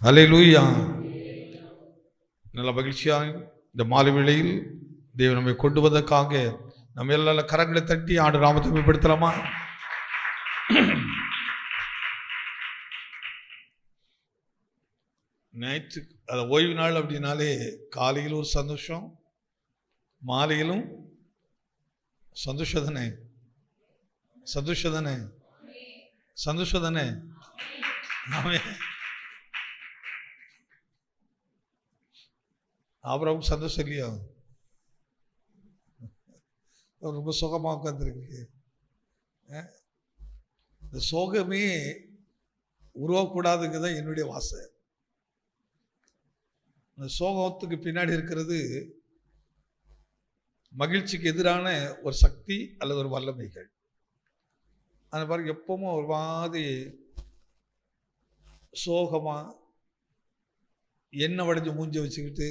அல்லேலூயா. நல்ல மகிழ்ச்சியாக இந்த மாலை வேளையில் தேவன் நம்மை கொண்டு வந்ததற்காக நம்ம எல்லா கரங்களை தட்டி ஆண்டு நாமத்தை மேம்படுத்தலாமா? ஞாயிற்று அதை ஓய்வு நாள் அப்படின்னாலே காலையில் ஒரு சந்தோஷம், மாலையிலும் சந்தோஷம் தானே? சந்தோஷம் தானே? சந்தோஷம் தானே? அப்புறம் சந்தோஷம் இல்லையா? ரொம்ப சுகமாக உட்காந்துருக்கு. இந்த சோகமே உருவக்கூடாதுங்க தான் என்னுடைய வாசை. இந்த சோகத்துக்கு பின்னாடி இருக்கிறது மகிழ்ச்சிக்கு எதிரான ஒரு சக்தி அல்லது ஒரு வல்லமைகள். அந்த பாருங்க, எப்பவும் ஒரு மாதிரி சோகமா எண்ணெய் வடைஞ்சு மூஞ்சி வச்சுக்கிட்டு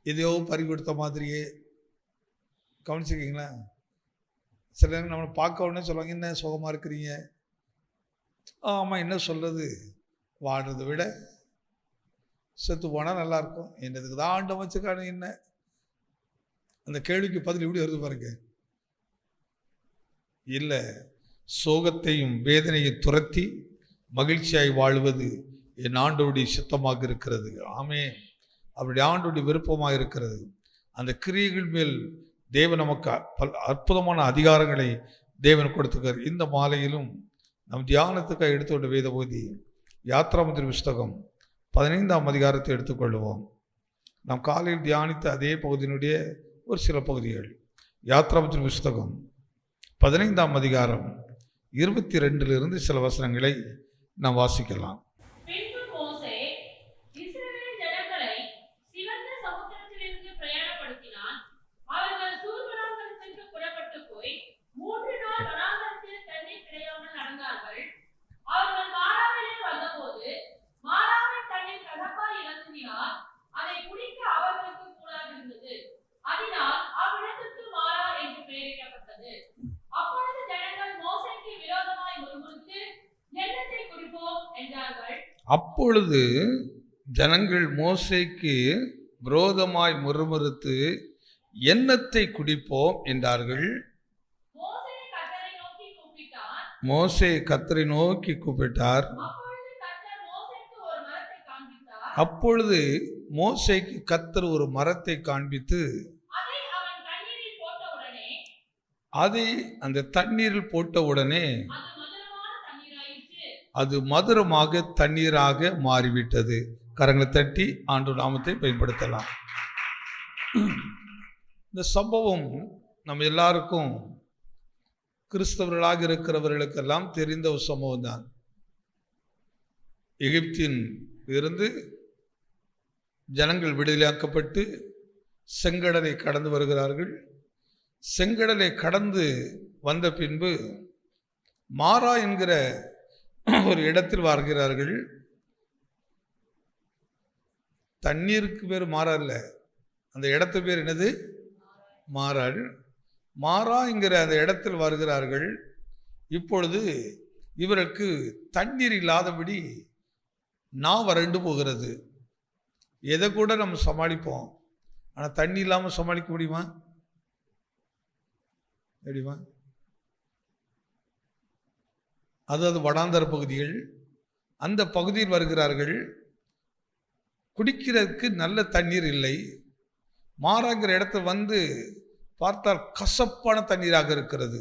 எதையோ பறி கொடுத்த மாதிரியே கவனிச்சிருக்கீங்களா? சில நேரம் நம்மளை பார்க்க உடனே சொல்லுவாங்க, என்ன சோகமாக இருக்கிறீங்க? ஆமாம், என்ன சொல்கிறது, வாடுறதை விட செத்து போனால் நல்லாயிருக்கும், என்னதுக்கு தான் ஆண்டம் வச்சுக்கான என்ன? அந்த கேள்விக்கு பதில் எப்படி வருது பாருங்க. இல்லை, சோகத்தையும் வேதனையும் துரத்தி மகிழ்ச்சியாய் வாழ்வது என் ஆண்டவருடைய சித்தமாக இருக்கிறது. ஆமே, அவருடைய ஆண்டவருடைய விருப்பமாக இருக்கிறது. அந்த கிரியைகள் மேல் தேவன் நமக்கு அற்புதமான அதிகாரங்களை தேவன் கொடுத்துக்கார். இந்த மாலையிலும் நம் தியானத்துக்காக எடுத்துக்கொண்ட வேத பகுதி யாத்ராமத்தின் புஸ்தகம் 15ஆம் அதிகாரத்தை எடுத்துக்கொள்வோம். நாம் காலையில் தியானித்த அதே பகுதியினுடைய ஒரு சில பகுதிகள். யாத்ராமத்தின் புஸ்தகம் 15ஆம் அதிகாரம் 22 சில வசனங்களை நாம் வாசிக்கலாம். அப்பொழுது ஜனங்கள் மோசேக்கு விரோதமாய் முறுமுறுத்து எண்ணத்தை குடிப்போம் என்றார்கள். மோசே கர்த்தரை நோக்கி கூப்பிட்டார். அப்பொழுது மோசேக்கு கர்த்தர் ஒரு மரத்தை காண்பித்து அதை அந்த தண்ணீரில் போட்ட உடனே அது மதுரமாக தண்ணீராக மாறிவிட்டது. கரங்களை தட்டி ஆண்டவர் நாமத்தை பயன்படுத்தலாம். இந்த சம்பவம் நம்ம எல்லாருக்கும், கிறிஸ்தவர்களாக இருக்கிறவர்களுக்கெல்லாம் தெரிந்த ஒரு சம்பவம் தான். எகிப்தின் இருந்து ஜனங்கள் விடுதலையாக்கப்பட்டு செங்கடலை கடந்து வருகிறார்கள். செங்கடலை கடந்து வந்த பின்பு மாரா என்கிற ஒரு இடத்தில் வருகிறார்கள். தண்ணீருக்கு பேர் மாறா இல்லை, அந்த இடத்து பேர் என்னது? மாறாள். மாறா என்கிற அந்த இடத்தில் வருகிறார்கள். இப்பொழுது இவருக்கு தண்ணீர் இல்லாதபடி நான் வறண்டு போகிறது. எதை கூட நம்ம சமாளிப்போம், ஆனால் தண்ணி இல்லாமல் சமாளிக்க முடியுமா? முடியுமா? அது வடாந்தர பகுதிகள். அந்த பகுதியில் வருகிறார்கள். குடிக்கிறதுக்கு நல்ல தண்ணீர் இல்லை. மாறாங்கிற இடத்துல வந்து பார்த்தால் கசப்பான தண்ணீராக இருக்கிறது.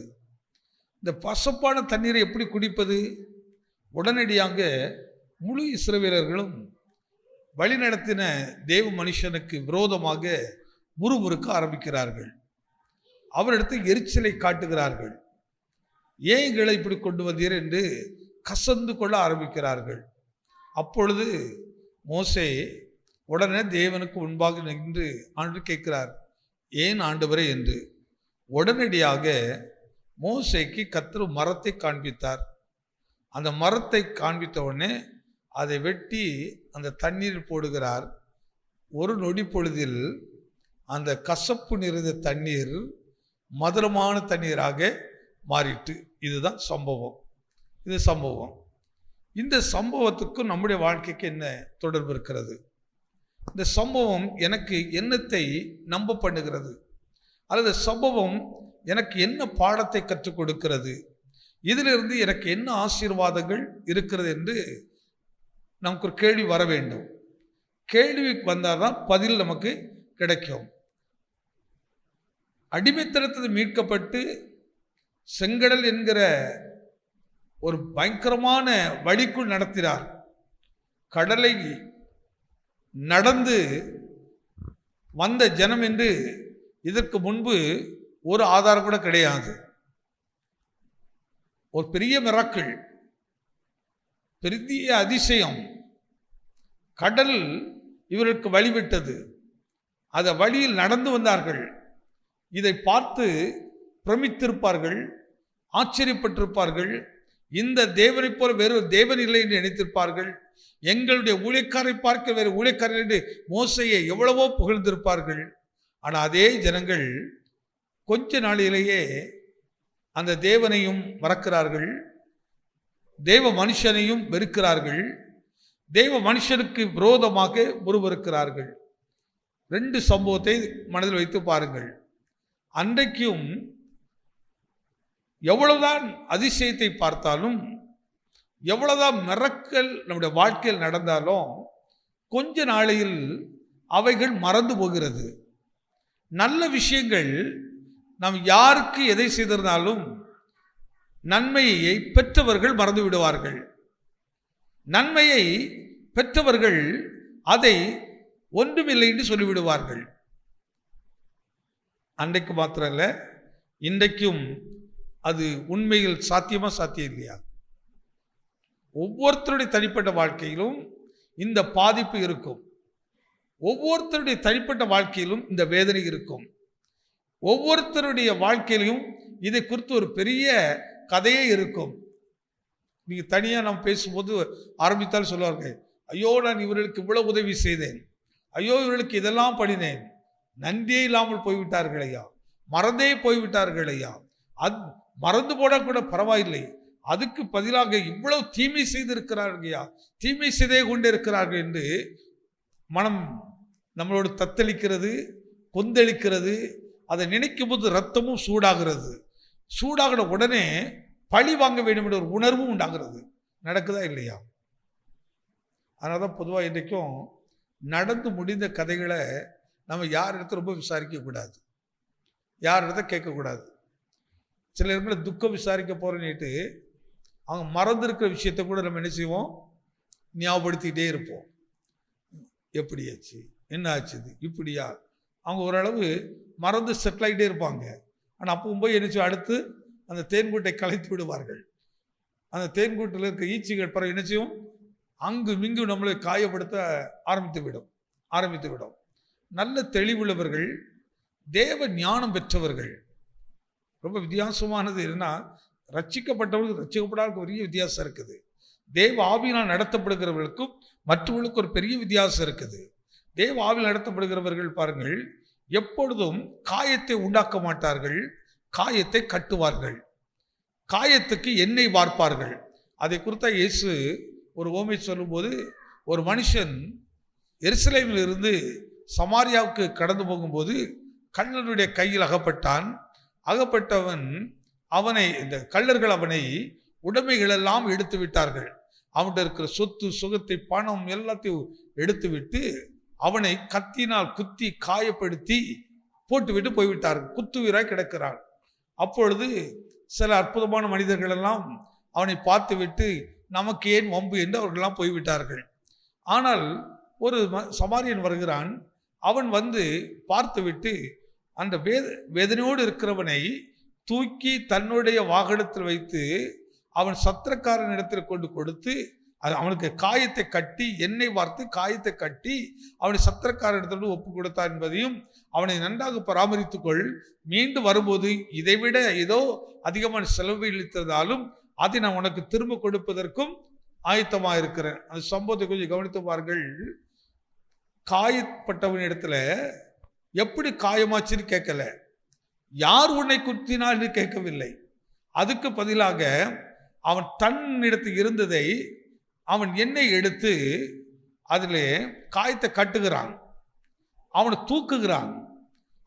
இந்த கசப்பான தண்ணீரை எப்படி குடிப்பது? உடனடியாக முழு இஸ்ரவேலர்களும் வழிநடத்தின தேவ மனுஷனுக்கு விரோதமாக முறுமுறுக்க ஆரம்பிக்கிறார்கள். அவரிடத்தில் எரிச்சலை காட்டுகிறார்கள். ஏன் எங்களை இப்படி கொண்டு வந்தீர் என்று கசந்து கொள்ள ஆரம்பிக்கிறார்கள். அப்பொழுது மோசே உடனே தேவனுக்கு முன்பாக நின்று ஆண்டு கேட்கிறார், ஏன் ஆண்டவரே என்று. உடனடியாக மோசேக்கு கர்த்தர் மரத்தை காண்பித்தார். அந்த மரத்தை காண்பித்த உடனே அதை வெட்டி அந்த தண்ணீரில் போடுகிறார். ஒரு நொடி பொழுதில் அந்த கசப்பு நிறைந்த தண்ணீர் மதுரமான தண்ணீராக மாறிட்டு. இதுதான் சம்பவம். இது சம்பவம். இந்த சம்பவத்துக்கும் நம்முடைய வாழ்க்கைக்கு என்ன தொடர்பு இருக்கிறது? இந்த சம்பவம் எனக்கு என்னத்தை நம்ப பண்ணுகிறது, அல்லது சம்பவம் எனக்கு என்ன பாடத்தை கற்றுக் கொடுக்கிறது, இதிலிருந்து எனக்கு என்ன ஆசீர்வாதங்கள் இருக்கிறது என்று நமக்கு ஒரு கேள்வி வர வேண்டும். கேள்விக்கு வந்தால்தான் பதில் நமக்கு கிடைக்கும். அடிமைத்தனத்தில் மீட்கப்பட்டு செங்கடல் என்கிற ஒரு பயங்கரமான வழிக்குள் நடத்தினார். கடலை நடந்து வந்த ஜனம் என்று இதற்கு முன்பு ஒரு ஆதாரம் கூட கிடையாது. ஒரு பெரிய மிராக்கிள், பெரிய அதிசயம். கடல் இவர்களுக்கு வழிவிட்டது. அந்த வழியில் நடந்து வந்தார்கள். இதை பார்த்து பிரமித்திருப்பார்கள், ஆச்சரியப்பட்டிருப்பார்கள். இந்த தேவனை போல வேறு தேவன் இல்லை என்று நினைத்திருப்பார்கள். எங்களுடைய ஊழியக்காரை பார்க்க வேறு ஊழியக்காரர் என்று மோசையை எவ்வளவோ புகழ்ந்திருப்பார்கள். ஆனால் அதே ஜனங்கள் கொஞ்ச நாளிலேயே அந்த தேவனையும் மறக்கிறார்கள், தேவ மனுஷனையும் வெறுக்கிறார்கள், தேவ மனுஷனுக்கு விரோதமாக முறுவறுக்கிறார்கள். 2 சம்பவத்தை மனதில் வைத்து பாருங்கள். அன்றைக்கும் எவ்வளவுதான் அதிசயத்தை பார்த்தாலும், எவ்வளவுதான் மிரக்கல் நம்முடைய வாழ்க்கையில் நடந்தாலும் கொஞ்ச நாளையில் அவைகள் மறந்து போகிறது. நல்ல விஷயங்கள் நாம் யாருக்கு எதை செய்திருந்தாலும் நன்மையை பெற்றவர்கள் மறந்து விடுவார்கள். நன்மையை பெற்றவர்கள் அதை ஒன்றுமில்லை என்று சொல்லிவிடுவார்கள். அன்றைக்கு மாத்திரம் இல்லை, இன்றைக்கும் அது உண்மையில் சாத்தியமா சாத்தியம் இல்லையா? ஒவ்வொருத்தருடைய தனிப்பட்ட வாழ்க்கையிலும் இந்த பாதிப்பு இருக்கும். ஒவ்வொருத்தருடைய தனிப்பட்ட வாழ்க்கையிலும் இந்த வேதனை இருக்கும். ஒவ்வொருத்தருடைய வாழ்க்கையிலும் இதை குறித்து ஒரு பெரிய கதையே இருக்கும். நீங்க தனியாக நாம் பேசும்போது ஆரம்பித்தால் சொல்லுவார்கள், ஐயோ நான் இவர்களுக்கு இவ்வளவு உதவி செய்தேன், ஐயோ இவர்களுக்கு இதெல்லாம் பண்ணினேன், நன்றியே இல்லாமல் போய்விட்டார்கள் ஐயா, மறந்தே போய்விட்டார்கள் ஐயா, அது மறந்து போட கூட பரவாயில்லை, அதுக்கு பதிலாக இவ்வளவு தீமை செய்திருக்கிறார்கள் ஐயா, தீமை செய்தே கொண்டே இருக்கிறார்கள் என்று மனம் நம்மளோடு தத்தளிக்கிறது, கொந்தளிக்கிறது. அதை நினைக்கும் போது ரத்தமும் சூடாகிறது. சூடாகிற உடனே பழி வாங்க வேண்டும் என்ற ஒரு உணர்வும் உண்டாகிறது. நடக்குதா இல்லையா? அதனால தான் பொதுவாக இன்றைக்கும் நடந்து முடிந்த கதைகளை நம்ம யார் இடத்த ரொம்ப விசாரிக்கக்கூடாது, யார் இடத்த கேட்கக்கூடாது. சில இடங்களில் துக்கம் விசாரிக்க போகிறேன்னுட்டு அவங்க மறந்துருக்கிற விஷயத்தை கூட நம்ம என்ன செய்வோம், ஞாபகப்படுத்திக்கிட்டே இருப்போம். எப்படி ஆச்சு, என்ன ஆச்சுது, இப்படியா? அவங்க ஓரளவு மறந்து செட்டில் ஆகிட்டே இருப்பாங்க. ஆனால் அப்பவும் போய் என்ன அடுத்து அந்த தேன்கூட்டை கலைத்து விடுவார்கள். அந்த தேன்கூட்டில் இருக்க ஈச்சிகள் பிறகு என்ன செய்யும், அங்கு மிங்கு நம்மளை காயப்படுத்த ஆரம்பித்து விடும். நல்ல தெளிவுள்ளவர்கள், தேவ ஞானம் பெற்றவர்கள். ரொம்ப வித்தியாசமானது என்னன்னா, ரட்சிக்கப்பட்டவர்களுக்கு ரட்சிக்கப்படாத பெரிய வித்தியாசம் இருக்குது. தேவ ஆவியினால் நடத்தப்படுகிறவர்களுக்கும் மற்றவர்களுக்கு ஒரு பெரிய வித்தியாசம் இருக்குது. தேவ ஆவியில் நடத்தப்படுகிறவர்கள் பாருங்கள், எப்பொழுதும் காயத்தை உண்டாக்க மாட்டார்கள், காயத்தை கட்டுவார்கள், காயத்துக்கு எண்ணெய் வார்ப்பார்கள். அதை குறித்த இயேசு ஒரு ஓமை சொல்லும்போது, ஒரு மனுஷன் எருசலேமில் இருந்து சமாரியாவுக்கு கடந்து போகும்போது கள்ளனுடைய கையில் அகப்பட்டவன் அவனை, இந்த கள்ளர்கள் அவனை உடைமைகளெல்லாம் எடுத்து விட்டார்கள். அவன்கிட்ட இருக்கிற சொத்து சுகத்தை பணம் எல்லாத்தையும் எடுத்து விட்டு அவனை கத்தினால் குத்தி காயப்படுத்தி போட்டுவிட்டு போய்விட்டார்கள். குத்துவீராய் கிடக்கிறான். அப்பொழுது சில அற்புதமான மனிதர்கள் எல்லாம் அவனை பார்த்து விட்டு நமக்கு ஏன் வம்பு என்று அவர்களெல்லாம் போய்விட்டார்கள். ஆனால் ஒரு சமாரியன் வருகிறான். அவன் வந்து பார்த்து விட்டு அந்த வேதனையோடு இருக்கிறவனை தூக்கி தன்னுடைய வாகனத்தில் வைத்து அவன் சத்திரக்காரன் இடத்தில் கொண்டு கொடுத்து அவனுக்கு காயத்தை கட்டி, எண்ணெய் வார்த்து காயத்தை கட்டி அவனை சத்திரக்காரன் இடத்துல ஒப்பு கொடுத்தான் என்பதையும், அவனை நன்றாக பராமரித்துக்கொள், மீண்டும் வரும்போது இதைவிட ஏதோ அதிகமான செலவு இழுத்ததாலும் அதை நான் உனக்கு திரும்ப கொடுப்பதற்கும் ஆயத்தமாக இருக்கிறேன். அந்த சம்பவத்தை கொஞ்சம் கவனித்து பாருங்கள். காயப்பட்டவன் இடத்துல எப்படி காயமாச்சுன்னு கேட்கல, யார் உன்னை குத்தினான்னு கேட்கவில்லை. அதுக்கு பதிலாக அவன் தன் இடத்தில் இருந்ததை அவன் எண்ணெய் எடுத்து அதில் காயத்தை கட்டுகிறான், அவனை தூக்குகிறான்,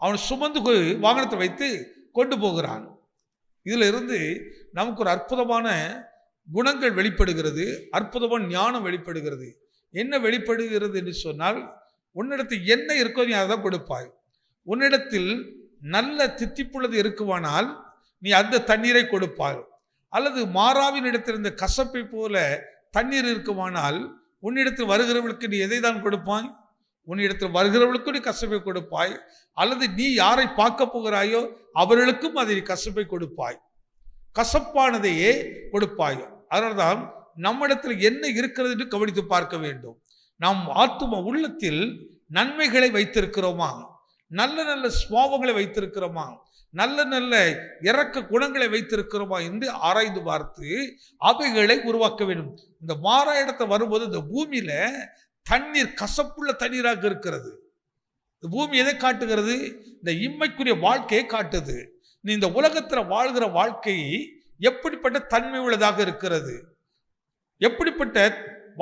அவனை சுமந்து வாகனத்தை வைத்து கொண்டு போகிறான். இதில் இருந்து நமக்கு ஒரு அற்புதமான குணங்கள் வெளிப்படுகிறது, அற்புதமான ஞானம் வெளிப்படுகிறது. என்ன வெளிப்படுகிறது என்று சொன்னால், உன்னிடத்தில் என்ன இருக்கோ நீ அதை கொடுப்பாய். உன்னிடத்தில் நல்ல தித்திப்புள்ளது இருக்குமானால் நீ அந்த தண்ணீரை கொடுப்பாய். அல்லது மாறாவின் இடத்தில் இருந்த கசப்பை போல தண்ணீர் இருக்குமானால் உன்னிடத்தில் வருகிறவர்களுக்கு நீ எதை தான் கொடுப்பாய்? உன்னிடத்தில் வருகிறவர்களுக்கும் நீ கசப்பை கொடுப்பாய். அல்லது நீ யாரை பார்க்க போகிறாயோ அவர்களுக்கும் அதை நீ கசப்பை கொடுப்பாய், கசப்பானதையே கொடுப்பாய். அதனால்தான் நம்மிடத்தில் என்ன இருக்கிறது என்று கவனித்து பார்க்க வேண்டும். நாம் ஆத்தும உள்ளத்தில் நன்மைகளை வைத்திருக்கிறோமா? நல்ல நல்ல சுபாவங்களை வைத்திருக்கிறோமா? நல்ல நல்ல இரக்க குணங்களை வைத்திருக்கிறோமா என்று ஆராய்ந்து பார்த்து அவைகளை உருவாக்க வேண்டும். இந்த மாறா இடத்தை வரும்போது இந்த பூமியில தண்ணீர் கசப்புள்ள தண்ணீராக இருக்கிறது. இந்த பூமி எதை காட்டுகிறது? இந்த இம்மைக்குரிய வாழ்க்கையை காட்டுது. நீ இந்த உலகத்தில் வாழ்கிற வாழ்க்கை எப்படிப்பட்ட தன்மை உள்ளதாக இருக்கிறது, எப்படிப்பட்ட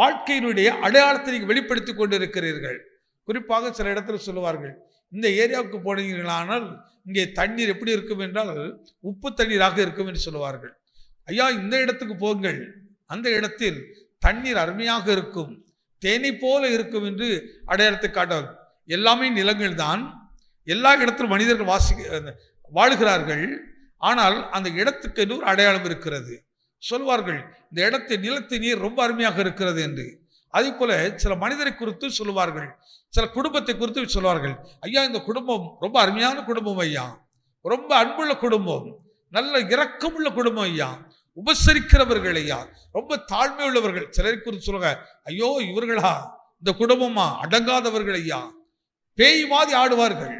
வாழ்க்கையினுடைய அடையாளத்தை நீங்கள் வெளிப்படுத்தி கொண்டு இருக்கிறீர்கள். குறிப்பாக சில இடத்துல சொல்லுவார்கள், இந்த ஏரியாவுக்கு போனீங்களானால் இங்கே தண்ணீர் எப்படி இருக்கும் என்றால் உப்பு தண்ணீராக இருக்கும் என்று சொல்லுவார்கள். ஐயா, இந்த இடத்துக்கு போங்கள், அந்த இடத்தில் தண்ணீர் அருமையாக இருக்கும், தேனை போல இருக்கும் என்று அடையாளத்தை காட்டுவார்கள். எல்லாமே நிலங்கள் தான், எல்லா இடத்திலும் மனிதர்கள் வாழுகிறார்கள். ஆனால் அந்த இடத்துக்கு ஒரு அடையாளம் இருக்கிறது. சொல்வார்கள், இந்த இடத்தை நிலத்து நீர் ரொம்ப அருமையாக இருக்கிறது என்று. அதே போல சில மனிதரை குறித்து சொல்லுவார்கள், சில குடும்பத்தை குறித்து சொல்வார்கள். ஐயா, இந்த குடும்பம் ரொம்ப அருமையான குடும்பம் ஐயா, ரொம்ப அன்புள்ள குடும்பம், நல்ல இரக்கமுள்ள குடும்பம் ஐயா, உபசரிக்கிறவர்கள் ஐயா, ரொம்ப தாழ்மை உள்ளவர்கள். சிலரை குறித்து சொல்லுவாங்க, ஐயோ இவர்களா இந்த குடும்பமா, அடங்காதவர்கள் ஐயா, பேய் மாதிரி ஆடுவார்கள்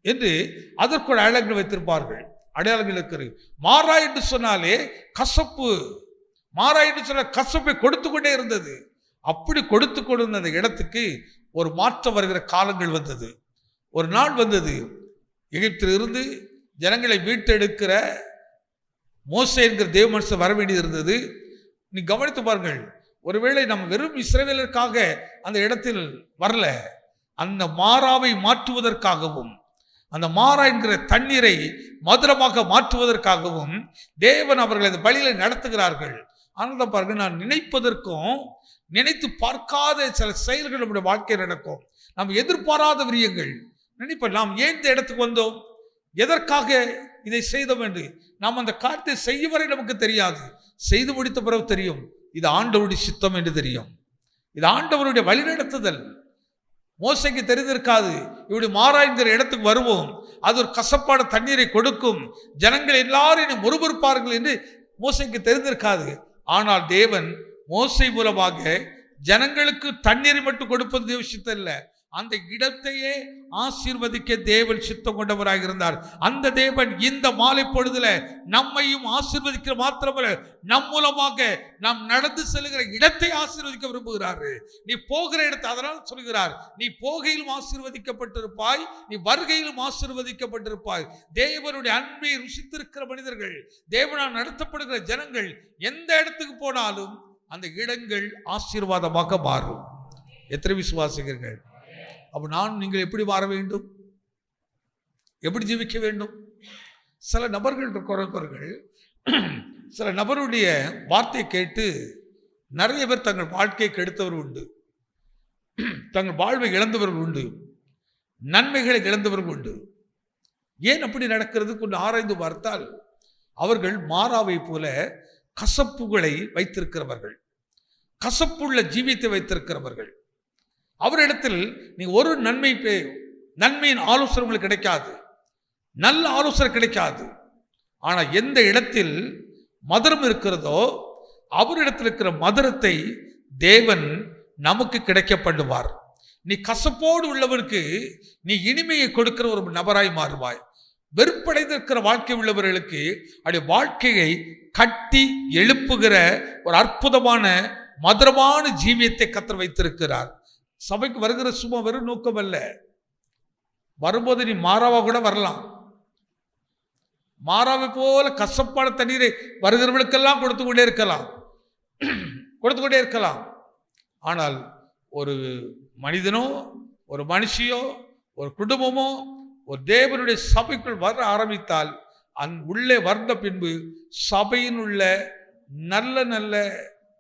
என்று அதற்கு அடையாளங்கள் வைத்திருப்பார்கள். அடையாளங்கள் இருக்கிறது. மாறா என்று சொன்னாலே கசப்பு, மாறா என்று சொன்னால் கசப்பை கொடுத்து கொண்டே இருந்தது. அப்படி கொடுத்து கொண்டிருந்த அந்த இடத்துக்கு ஒரு மாற்றம் வருகிற காலங்கள் வந்தது. ஒரு நாள் வந்தது, எகிப்தில் இருந்து ஜனங்களை மீட்டெடுக்கிற மோசே என்கிற தேவ மனுஷன் வர வேண்டியது இருந்தது. நீ கவனித்து பாருங்கள், ஒருவேளை நம்ம வெறும் இஸ்ரவேலருக்காக அந்த இடத்தில் வரல, அந்த மாறாவை மாற்றுவதற்காகவும் அந்த மாறா என்கிற தண்ணீரை மதுரமாக மாற்றுவதற்காகவும் தேவன் அவர்கள் அந்த பலிகளை நடத்துகிறார்கள். ஆனால் பாருங்கள், நான் நினைப்பதற்கும் நினைத்து பார்க்காத சில செயல்கள் நம்முடைய வாழ்க்கையில் நடக்கும். நாம் எதிர்பாராத விரியங்கள் நினைப்போம், நாம் ஏன் இந்த இடத்துக்கு வந்தோம், எதற்காக இதை செய்தோம் என்று. நாம் அந்த காரியத்தை செய்ய வரை நமக்கு தெரியாது, செய்து முடித்த பிறகு தெரியும் இது ஆண்டவருடைய சித்தம் என்று தெரியும், இது ஆண்டவருடைய வழிநடத்துதல். மோசைக்கு தெரிந்திருக்காது, இப்படி மாறா என்கிற இடத்துக்கு வருவோம், அது ஒரு கசப்பான தண்ணீரை கொடுக்கும், ஜனங்கள் எல்லாரும் முறுமுறுப்பார்கள் என்று மோசைக்கு தெரிந்திருக்காது. ஆனால் தேவன் மோசை மூலமாக ஜனங்களுக்கு தண்ணீரை மட்டும் கொடுப்பது தேவ சித்தம் இல்லை, அந்த இடத்தையே ஆசீர்வதிக்க தேவன் சித்தம் கொண்டவராக இருந்தார். அந்த தேவன் இந்த மாலை பொழுதுல நம்மையும் ஆசீர்வதிக்கிற மாத்திரமல்ல, நம் மூலமாக நாம் நடந்து செல்கிற இடத்தை ஆசீர்வதிக்க விரும்புகிறாரு. நீ போகிற இடத்தை, அதனால் சொல்கிறார், நீ போகையிலும் ஆசீர்வதிக்கப்பட்டிருப்பாய், நீ வருகையிலும் ஆசீர்வதிக்கப்பட்டிருப்பாய். தேவனுடைய அன்பை ருசித்திருக்கிற மனிதர்கள், தேவனால் நடத்தப்படுகிற ஜனங்கள் எந்த இடத்துக்கு போனாலும் அந்த இடங்கள் ஆசீர்வாதமாக மாறும். எத்தனை விசுவாசிக்கிறீர்கள்? அப்போ நீங்கள் எப்படி மாற வேண்டும், எப்படி ஜீவிக்க வேண்டும்? சில நபர்கள் இருக்கிறவர்கள், சில நபருடைய வார்த்தையை கேட்டு நிறைய பேர் தங்கள் வாழ்க்கையை கெடுத்தவர் உண்டு, தங்கள் வாழ்வை இழந்தவர்கள் உண்டு, நன்மைகளை இழந்தவர்கள் உண்டு. ஏன் அப்படி நடக்கிறது கொண்டு ஆராய்ந்து பார்த்தால், அவர்கள் மாறாவை போல கசப்புகளை வைத்திருக்கிறவர்கள், கசப்புள்ள ஜீவியத்தை வைத்திருக்கிறவர்கள். அவரிடத்தில் நீ ஒரு நன்மையின் ஆலோசனை உங்களுக்கு கிடைக்காது, நல்ல ஆலோசனை கிடைக்காது. ஆனால் எந்த இடத்தில் மதுரம் இருக்கிறதோ அவரிடத்தில் இருக்கிற மதுரத்தை தேவன் நமக்கு கிடைக்க பண்ணுவார். நீ கசப்போடு உள்ளவருக்கு நீ இனிமையை கொடுக்கிற ஒரு நபராய் மாறுவாய். வெறுப்படைந்திருக்கிற வாழ்க்கை உள்ளவர்களுக்கு அப்படி வாழ்க்கையை கட்டி எழுப்புகிற ஒரு அற்புதமான மதுரமான ஜீவியத்தை கர்த்தர் வைத்திருக்கிறார். சபைக்கு வருகிற சும்மா வெறும் நோக்கம் அல்ல, வரும்போது நீ மாறாவா கூட வரலாம். மாறாவை போல கசப்பான தண்ணீரை வருகிறவர்களுக்கெல்லாம் கொடுத்து கொண்டே இருக்கலாம். கொடுத்து கொண்டே இருக்கலாம். ஆனால் ஒரு மனிதனோ ஒரு மனுஷியோ ஒரு குடும்பமோ ஒரு தேவனுடைய சபைக்குள் வர ஆரம்பித்தால் உள்ளே வந்த பின்பு சபையின் உள்ள நல்ல நல்ல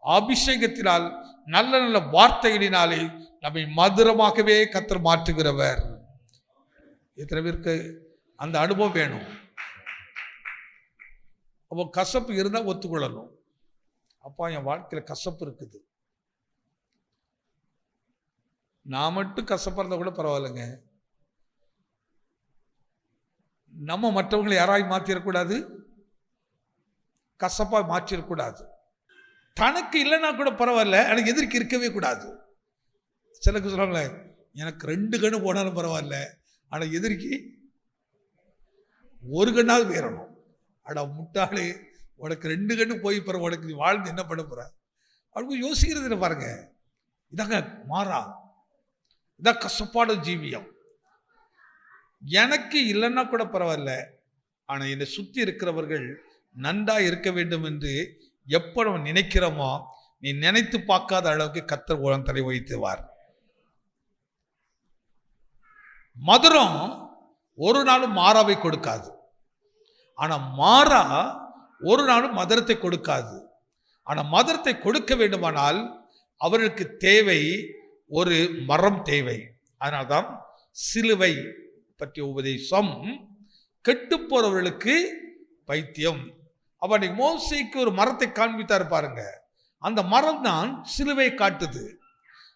அபிஷேகத்தினால் நல்ல நல்ல வார்த்தைகளினாலே நம்மை மதுரமாகவே கர்த்தர் மாற்றுகிறவர். எத்தனை பேருக்கு அந்த அனுபவம் வேணும்? அப்போ கசப்பு இருந்தால் ஒத்துக்கொள்ளணும். அப்பா என் வாழ்க்கையில் கசப்பு இருக்குது, நான் மட்டும் கசப்பாக இருந்தால் கூட பரவாயில்லைங்க, நம்ம மற்றவங்களை யாராவது மாற்றிடக்கூடாது, கசப்பாக மாற்றிடக்கூடாது. தனக்கு இல்லைன்னா கூட பரவாயில்ல, எனக்கு எதிர்க்கு இருக்கவே கூடாது. சிலருக்கு சொல்லுவாங்களே, எனக்கு 2 கண்ணு போனாலும் பரவாயில்ல, ஆனால் எதிர்க்கு 1 கண்ணாவது வேறணும். அடா முட்டாளே, உனக்கு 2 கண்ணு போய் பிற உனக்கு நீ வாழ்ந்து என்ன பண்ண போற அப்படின்னு யோசிக்கிறது பாருங்க. இதாங்க மாறா, இதான் கசப்பான ஜீவியம். எனக்கு இல்லைன்னா கூட பரவாயில்ல, ஆனால் என்னை சுற்றி இருக்கிறவர்கள் நன்றா இருக்க வேண்டும் என்று எப்போ நம்ம நினைக்கிறோமோ, நீ நினைத்து பார்க்காத அளவுக்கு கர்த்தர் உன் தலை வைத்துவார். மதுரம் ஒரு நாளும் மாறாவை கொடுக்காது, ஆனால் மாறா ஒரு நாளும் மதுரத்தை கொடுக்காது. ஆனால் மதுரத்தை கொடுக்க வேண்டுமானால் அவர்களுக்கு தேவை ஒரு மரம் தேவை. அதனால்தான் சிலுவை பற்றிய உபதேசம் கெட்டு போறவர்களுக்கு பைத்தியம். அப்ப அன்னைக்கு மோசேக்கு ஒரு மரத்தை காண்பித்தார் பாருங்க. அந்த மரம் தான் சிலுவை காட்டுது,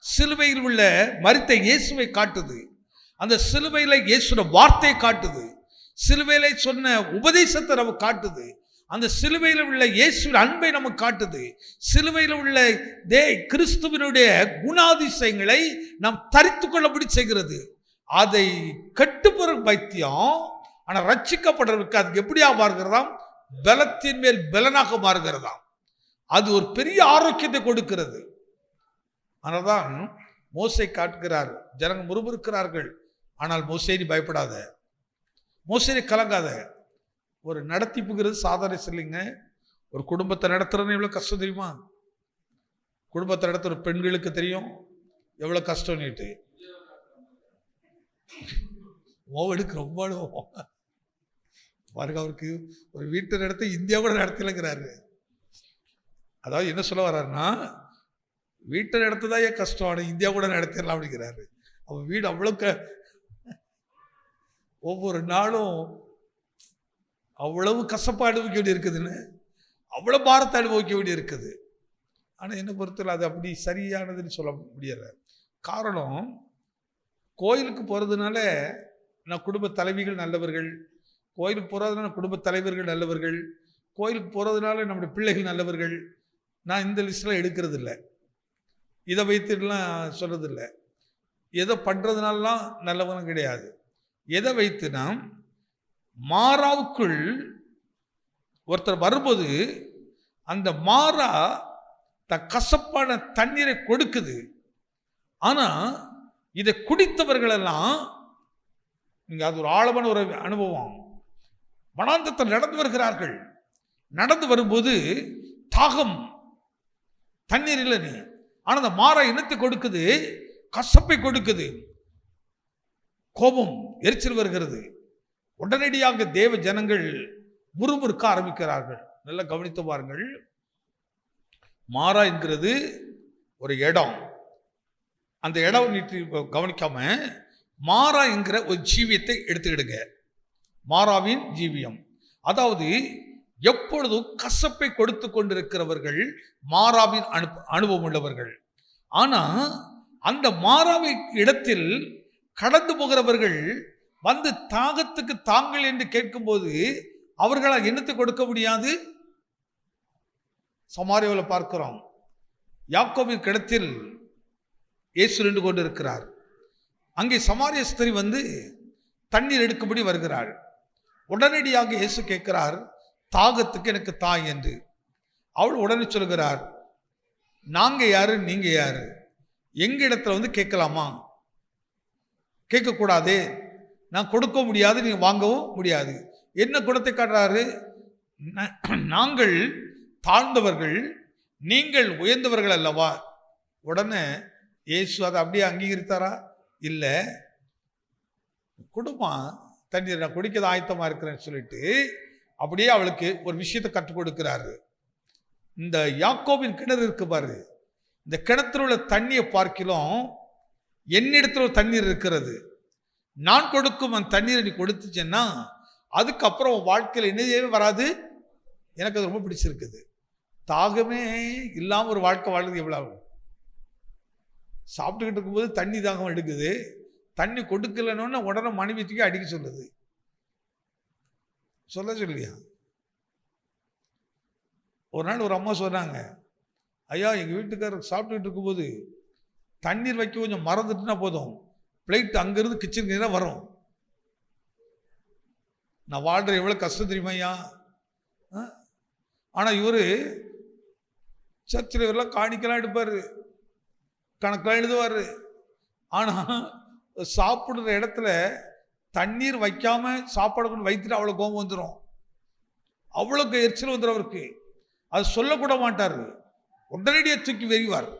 சிலுவையில் உள்ள மரித்த இயேசுவை காட்டுது, அந்த சிலுவையில இயேசுவோட வார்த்தை காட்டுது, சிலுவையில சொன்ன உபதேசத்தை நமக்கு காட்டுது, அந்த சிலுவையில் உள்ள இயேசுவின் அன்பை நமக்கு காட்டுது, சிலுவையில் உள்ள கிறிஸ்துவனுடைய குணாதிசயங்களை நாம் தரித்து கொள்ளப்படி செய்கிறது. அதை கட்டுப்போற பைத்தியம். ஆனால் ரட்சிக்கப்படுறதுக்கு அதுக்கு எப்படியா மாறுகிறதாம்? பலத்தின் மேல் பலனாக மாறுகிறதாம். அது ஒரு பெரிய ஆரோக்கியத்தை கொடுக்கிறது. அதனால்தான் மோசே காட்டுகிறார். ஜனங்கள் முறுமுறுக்கிறார்கள், ஆனால் மோசே நீ பயப்படாத, மோசே கலங்காத. ஒரு நடத்திப்புங்கிறது சாதாரண இல்லைங்க. ஒரு குடும்பத்தை நடத்துறதுன்னு எவ்வளோ கஷ்டம் தெரியுமா? குடும்பத்தை நடத்துகிற பெண்களுக்கு தெரியும் எவ்வளோ கஷ்டம். நீட்டு ஓவெடுக்கு ரொம்ப பாருங்க. அவருக்கு ஒரு வீட்டை நடத்த இந்தியா கூட நடத்தலைங்கிறாரு. அதாவது என்ன சொல்ல வர்றாருன்னா, வீட்டை நடத்ததான் ஏன் கஷ்டம், ஆனால் இந்தியா கூட நடத்திடலாம் அப்படிங்கிறாரு. அவன் வீடு அவ்வளோ ஒவ்வொரு நாளும் அவ்வளவு கசப்பா அனுபவிக்க வேண்டி இருக்குதுன்னு, அவ்வளோ பாரத்தை அனுபவிக்க வேண்டி இருக்குது. ஆனால் என்னை பொறுத்தவரை அது அப்படி சரியானதுன்னு சொல்ல முடியல. காரணம், கோயிலுக்கு போகிறதுனால நான் குடும்ப தலைவிகள் நல்லவர்கள், கோயிலுக்கு போகிறதுனால குடும்ப தலைவர்கள் நல்லவர்கள், கோயிலுக்கு போகிறதுனால நம்முடைய பிள்ளைகள் நல்லவர்கள், நான் இந்த லிஸ்ட்லாம் எடுக்கிறது இல்லை, இதை வைத்துலாம் சொல்கிறது இல்லை. எதை பண்ணுறதுனாலாம் நல்லவனும் கிடையாது. எதை வைத்துனா, மாறாவுக்குள் ஒருத்தர் வரும்போது அந்த மாறா கசப்பான தண்ணீரை கொடுக்குது. ஆனால் இதை குடித்தவர்களெல்லாம், நீங்க அது ஒரு ஆழமான ஒரு அனுபவம். வனாந்தரத்தில் நடந்து வருகிறார்கள், நடந்து வரும்போது தாகம், தண்ணீர் இல்லை நீ, ஆனால் அந்த மாறா இனத்தை கொடுக்குது, கசப்பை கொடுக்குது, கோபம் எரிச்சல் வருகிறது. உடனடியாக தேவ ஜனங்கள் முறுமுறுக்க ஆரம்பிக்கிறார்கள். நல்லா கவனித்து பாருங்கள். மாறா என்கிறது ஒரு இடம். அந்த இடம் நீட்டு கவனிக்காம மாறா என்கிற ஒரு ஜீவியத்தை எடுத்துக்கிடுங்க. மாறாவின் ஜீவியம், அதாவது எப்பொழுதும் கசப்பை கொடுத்து கொண்டிருக்கிறவர்கள் மாறாவின் அனுபவம் உள்ளவர்கள். ஆனா அந்த மாறாவை இடத்தில் கடந்து போகிறவர்கள் வந்து தாகத்துக்கு தாங்கள் என்று கேட்கும்போது அவர்களால் என்னத்தை கொடுக்க முடியாது. சமாரியாவில் பார்க்கிறோம், யாக்கோபின் கிடத்தில் இயேசு நின்று கொண்டு இருக்கிறார். அங்கே சமாரிய ஸ்திரீ வந்து தண்ணீர் எடுக்கும்படி வருகிறாள். உடனடியாக இயேசு கேட்கிறார், தாகத்துக்கு எனக்கு தாய் என்று. அவள் உடனே சொல்கிறார், நாங்க யாரு, நீங்க யாரு, எங்க இடத்துல வந்து கேட்கலாமா? கேட்கக்கூடாது, நான் கொடுக்க முடியாது, நீங்க வாங்கவும் முடியாது. என்ன குணத்தை காட்டுறாரு? நாங்கள் தாழ்ந்தவர்கள், நீங்கள் உயர்ந்தவர்கள் அல்லவா. உடனே இயேசு அதை அப்படியே அங்கீகரித்தாரா? இல்லை. குடுமா தண்ணீர், நான் குடிக்க ஆயத்தமா இருக்கிறேன்னு சொல்லிட்டு அப்படியே அவளுக்கு ஒரு விஷயத்தை கற்றுக் கொடுக்கிறாரு. இந்த யாக்கோபின் கிணறு இருக்கு பாரு, இந்த கிணத்துல உள்ள தண்ணியை பார்க்கலாம் என்னிடத்துல ஒரு தண்ணீர் இருக்கிறது. நான் கொடுக்கும் அந்த தண்ணீரை நீ கொடுத்துச்சேன்னா அதுக்கப்புறம் வாழ்க்கையில் என்னதே வராது. எனக்கு அது ரொம்ப பிடிச்சிருக்குது. தாகமே இல்லாம ஒரு வாழ்க்கை வாழ்றது எவ்வளவு. சாப்பிட்டுக்கிட்டு இருக்கும்போது தண்ணி தாகம் எடுக்குது, தண்ணி கொடுக்கலன்னு உடனே மனைவிக்கு அடிக்க சொல்லுது. சொல்லியா? ஒரு நாள் ஒரு அம்மா சொன்னாங்க, ஐயா எங்கள் வீட்டுக்காரர் சாப்பிட்டுக்கிட்டு இருக்கும்போது தண்ணீர் வைக்க கொஞ்சம் மறந்துட்டுனா போதும், பிளேட் அங்கேருந்து கிச்சனுக்கு நேராக வரும். நான் வாழ்கிற எவ்வளோ கஷ்டம் தெரியுமா ஐயா. ஆனால் இவர் சர்ச்சில் இவரெல்லாம் காணிக்கலாம் எடுப்பார், கணக்கெல்லாம் எழுதுவார். ஆனால் சாப்பிடுற இடத்துல தண்ணீர் வைக்காம சாப்பாடு கொண்டு வைத்துட்டு அவ்வளோ கோபம் வந்துடும், அவ்வளோக்கு எரிச்சல் வந்துடும் அவருக்கு. அது சொல்லக்கூட மாட்டார், உடனடியாக தூக்கி வெறிவார்.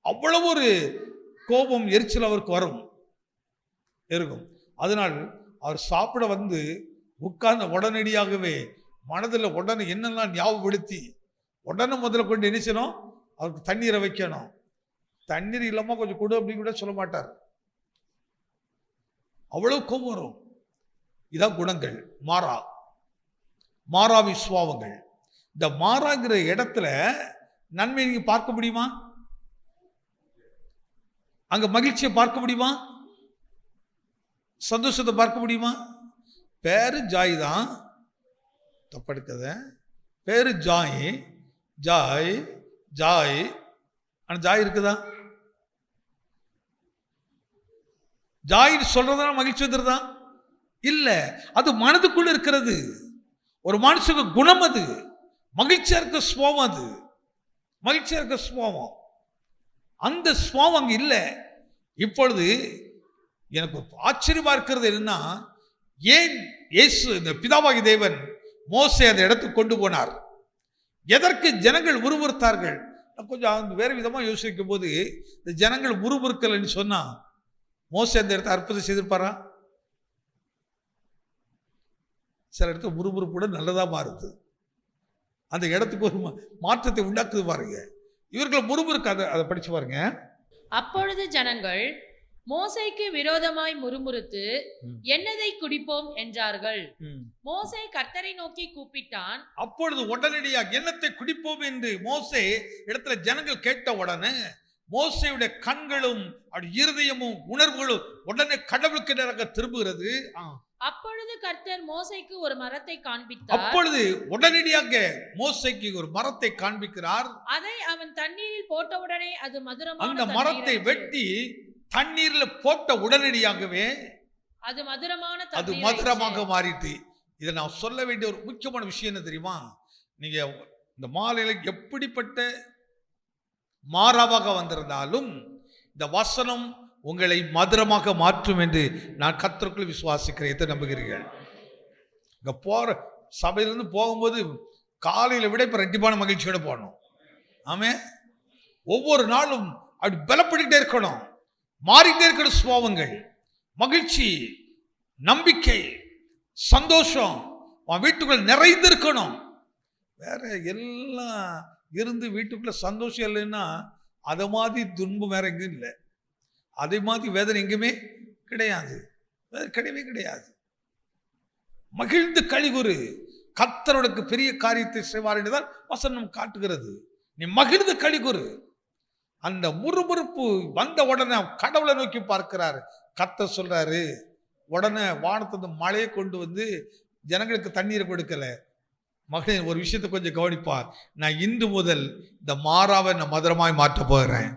அவ்வளவு ஒரு கோபம் எரிச்சல் அவருக்கு வரும் இருக்கும். அதனால் அவர் சாப்பிட வந்து உட்கார்ந்த உடனடியாகவே மனதில் உடனே என்னெல்லாம் ஞாபகப்படுத்தி உடனே முதல்ல கொண்டு நினைச்சணும் அவருக்கு தண்ணீரை வைக்கணும். தண்ணீர் இல்லாமல் கொஞ்சம் கொடு அப்படின்னு கூட சொல்ல மாட்டார், அவ்வளவு கோபம் வரும். இதான் குணங்கள். மாறாவி சுபாவங்கள். இந்த மாறாங்கிற இடத்துல நன்மை நீங்க பார்க்க முடியுமா? அங்க மகிழ்ச்சியை பார்க்க முடியுமா? சந்தோஷத்தை பார்க்க முடியுமா? பேரு ஜாய் தான், தப்படுக்கத பேரு ஜாய் ஜாய் ஜாய். ஆனா ஜாய் இருக்குதா? ஜாய் சொல்றதுனா மகிழ்ச்சி வந்துருதா? இல்ல, அது மனதுக்குள்ள இருக்கிறது. ஒரு மனுஷனுக்கு குணம் அது, மகிழ்ச்சியா இருக்க சுபாவம், அது மகிழ்ச்சியா இருக்க சுபாவம். அந்த சுபாவம் அங்க இல்லை. இப்பொழுது எனக்கு ஆச்சரியமா இருக்கிறது என்னன்னா, ஏன் இயேசு இந்த பிதாவாகி தேவன் மோசே அந்த இடத்துக்கு கொண்டு போனார்? எதற்கு ஜனங்கள் முறுமுறுத்தார்கள்? கொஞ்சம் வேற விதமா யோசிக்கும் போது இந்த ஜனங்கள் முறுமுறுக்கலன்னு சொன்னா மோசே அந்த இடத்தை அற்புதம் செய்திருப்பாரா? சில இடத்துல முறுமுறுப்போட நல்லதா மாறுது, அந்த இடத்துக்கு ஒரு மாற்றத்தை உண்டாக்குது பாருங்க. இவர்களை முறுமுறுக்காத, அதை படிச்சு பாருங்க. அப்பொழுது ஜனங்கள் மோசேக்கு விரோதமாய் முறுமுறுத்து என்னதை குடிப்போம் என்றார்கள். மோசே கர்த்தரை நோக்கி கூப்பிட்டான். அப்பொழுது உடனடியாக என்னத்தை குடிப்போம் என்று மோசே இடத்துல ஜனங்கள் கேட்ட உடனே மோசேயுடைய கண்களும் இருதயமும் உணர்வுகளும் உடனே கடவுளுக்கு நேராக திரும்புகிறது. அப்பொழுது கர்த்தர் மோசேக்கு ஒரு மரத்தை காண்பித்தார். அப்பொழுது உடனடியாக மோசேக்கு ஒரு மரத்தை காண்பிக்கிறார். அதை அவன் தண்ணீரில் போட்டவுடனே அது மதுரமான, அந்த மரத்தை வெட்டி தண்ணீரில் போட்ட உடனடியாகவே அது மதுரமாக மாறிட்டு. இதை நான் சொல்ல வேண்டிய ஒரு முக்கியமான விஷயம் என்ன தெரியுமா? நீங்க இந்த மாலையில எப்படிப்பட்ட மாறாவாக வந்திருந்தாலும் இந்த வசனம் உங்களை மதுரமாக மாற்றும் என்று நான் கர்த்தருக்குள் விசுவாசிக்கிறேன். எதை நம்புகிறீர்கள்? இங்க போற சபையிலிருந்து போகும்போது காலையில விட இப்ப ரெட்டிப்பான மகிழ்ச்சியோட போகணும். ஆமே, ஒவ்வொரு நாளும் அப்படி பலப்பட்டுக்கிட்டே இருக்கணும், மாறிக்கிட்டே இருக்கணும். சுபாவங்கள், மகிழ்ச்சி, நம்பிக்கை, சந்தோஷம் வீட்டுக்குள்ள நிறைந்து இருக்கணும். வேற எல்லாம் இருந்து வீட்டுக்குள்ள சந்தோஷம் இல்லைன்னா அதை மாதிரி துன்பம் வேற எங்கும் இல்லை, அதே மாதிரி வேதனை எங்குமே கிடையாது, கிடையவே கிடையாது. மகிழ்ந்து கழிவுறு, கர்த்தருக்கு பெரிய காரியத்தை செய்வார் என்றுதான் வசனம் காட்டுகிறது. நீ மகிழ்ந்து கழிவுறு. அந்த முறுமுறுப்பு வந்த உடனே கடவுளை நோக்கி பார்க்கிறாரு. கர்த்தர் சொல்றாரு, உடனே வானத்திலிருந்து மழையை கொண்டு வந்து ஜனங்களுக்கு தண்ணீரை கொடுக்கல. மகனே, ஒரு விஷயத்தை கொஞ்சம் கவனிப்பார். நான் இன்று முதல் இந்த மாறாவை நான் மதுரமாய் மாற்ற போகிறேன்,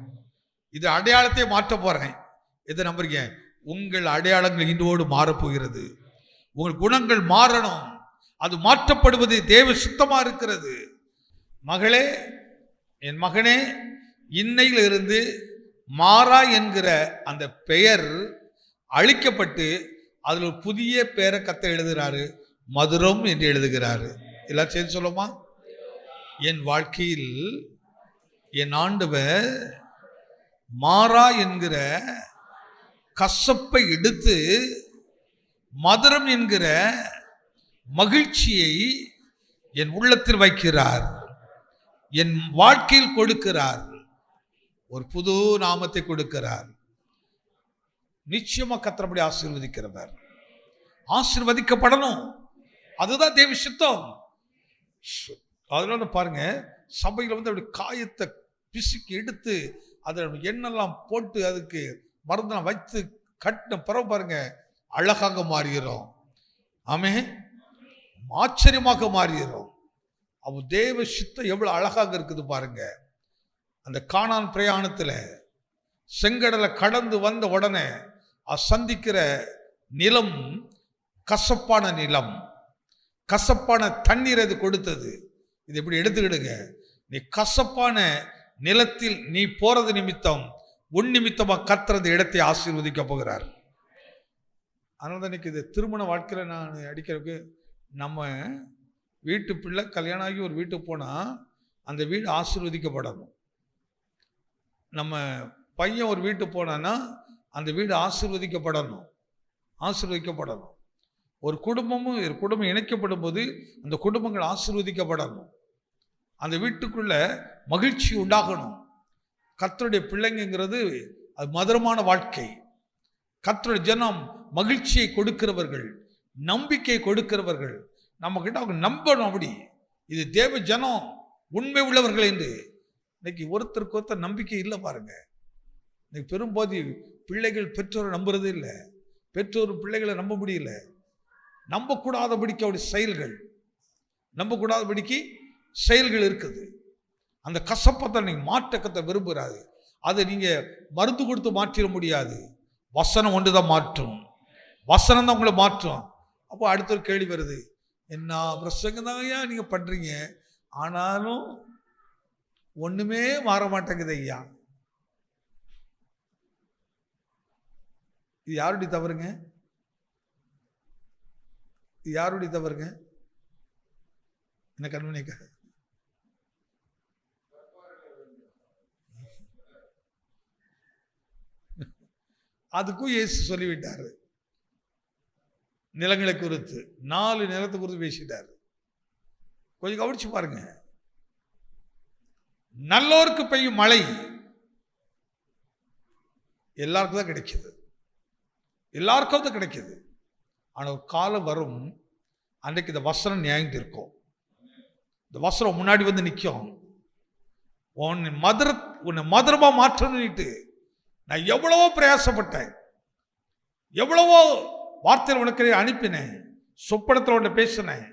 இது அடையாளத்தை மாற்ற போறேன். எதை நம்புறீங்க? உங்கள் அடையாளங்கள் இன்றோடு மாறப்போகிறது. உங்கள் குணங்கள் மாறணும், அது மாற்றப்படுவது தேவ சுத்தமா இருக்கிறது. மகளே, என் மகனே, இன்னையிலிருந்து மாறா என்கிற அந்த பெயர் அழிக்கப்பட்டு அதில் ஒரு புதிய பெயரை கர்த்தர் எழுதுகிறாரு, மதுரம் என்று எழுதுகிறாரு. எல்லாம் சேர்ந்து சொல்லுமா? என் வாழ்க்கையில் என் ஆண்டவர் மாறா என்கிற கசப்பை எடுத்து மதுரம் என்கிற மகிழ்ச்சியை என் உள்ளத்தில் வைக்கிறார், என் வாழ்க்கையில் கொடுக்கிறார், ஒரு புது நாமத்தை கொடுக்கிறார். நிச்சயமா கர்த்தர் ஆசீர்வதிக்கிறவர். ஆசீர்வதிக்கப்படணும், அதுதான் தேவ சித்தம். அதனால பாருங்க, சபையில் வந்து அப்படி காயத்தை பிசுக்கி எடுத்து அதில் எண்ணெல்லாம் போட்டு அதுக்கு மருந்தெல்லாம் வைத்து கட்டின பிறகு பாருங்க அழகாக மாறுகிறோம். ஆமே, ஆச்சரியமாக மாறுகிறோம். அவ தேவ சித்தம் எவ்வளவு அழகாக இருக்குது பாருங்க. அந்த கானான் பிரயாணத்தில் செங்கடலை கடந்து வந்த உடனே சந்திக்கிற நிலம் கசப்பான நிலம், கசப்பான தண்ணீர் அது கொடுத்தது. இது எப்படி எடுத்துக்கிடுங்க, நீ கசப்பான நிலத்தில் நீ போறது நிமித்தம் உன் நிமித்தமா கர்த்தர் அந்த இடத்தை ஆசீர்வதிக்க போகிறார். அதனால தான் இன்னைக்கு இது திருமண வாழ்க்கையில் நான் அடிக்கிறதுக்கு, நம்ம வீட்டு பிள்ளை கல்யாணம் ஆகி ஒரு வீட்டுக்கு போனால் அந்த வீடு ஆசீர்வதிக்கப்படணும். நம்ம பையன் ஒரு வீட்டுக்கு போனான்னா அந்த வீடு ஆசீர்வதிக்கப்படணும், ஆசீர்வதிக்கப்படணும். ஒரு குடும்பம் இணைக்கப்படும் போது அந்த குடும்பங்கள் ஆசீர்வதிக்கப்படணும். அந்த வீட்டுக்குள்ள மகிழ்ச்சி உண்டாகணும். கர்த்தருடைய பிள்ளைங்கிறது அது மதுரமான வாழ்க்கை. கர்த்தருடைய ஜனம் மகிழ்ச்சியை கொடுக்கிறவர்கள், நம்பிக்கை கொடுக்கிறவர்கள். நம்ம கிட்ட அவங்க நம்பணும், அப்படி இது தேவ ஜனம் உண்மை உள்ளவர்கள் என்று. இன்னைக்கு ஒருத்தருக்கு ஒருத்தர் நம்பிக்கை இல்லை பாருங்க. இன்னைக்கு பெரும்போது பிள்ளைகள் பெற்றோரை நம்புறதே இல்லை, பெற்றோர் பிள்ளைகளை நம்ப முடியல. நம்பக்கூடாதபடிக்கு அவருடைய செயல்கள், நம்பக்கூடாதபடிக்கு செயல்கள் இருக்குது. அந்த கசப்பத்தை நீங்கள் மாற்றக்கத்தை விரும்புகிறாரு, அதை நீங்கள் மருந்து கொடுத்து மாற்றிட முடியாது. வசனம் ஒன்று தான் மாற்றும், வசனம் தான் உங்களை மாற்றும். அப்போ அடுத்த ஒரு கேள்வி வருது, என்ன பிரசங்கம் தான் ஐயா நீங்கள் பண்ணுறீங்க, ஆனாலும் ஒன்றுமே மாற மாட்டேங்குது ஐயா. இது யாருடைய தவறுங்க? இது யாருடைய தவறுங்க? என்ன கண்மணிக்க அதுக்கும் இயேசு சொல்லிவிட்டாரு. நிலங்களை குறித்து 4 நிலத்தை குறித்து பேசிட்டாரு. கொஞ்சம் கவனிச்சு பாருங்க. நல்லோருக்கு பெய்யும் மழை எல்லாருக்கும் தான் கிடைக்குது, எல்லாருக்கும் தான் கிடைக்குது. ஆனால் ஒரு காலம் வரும், அன்றைக்கு இந்த வசனம் நியாயம் இருக்கும். இந்த வசனம் முன்னாடி வந்து நிற்கும். உன்னை மதுரமா மாற்றணும்னுட்டு நான் எவ்வளவோ பிரயாசப்பட்டேன், எவ்வளவோ வார்த்தையில் உனக்கு அனுப்பினேன், சொப்பனத்தில் உன்னை பேசினேன்,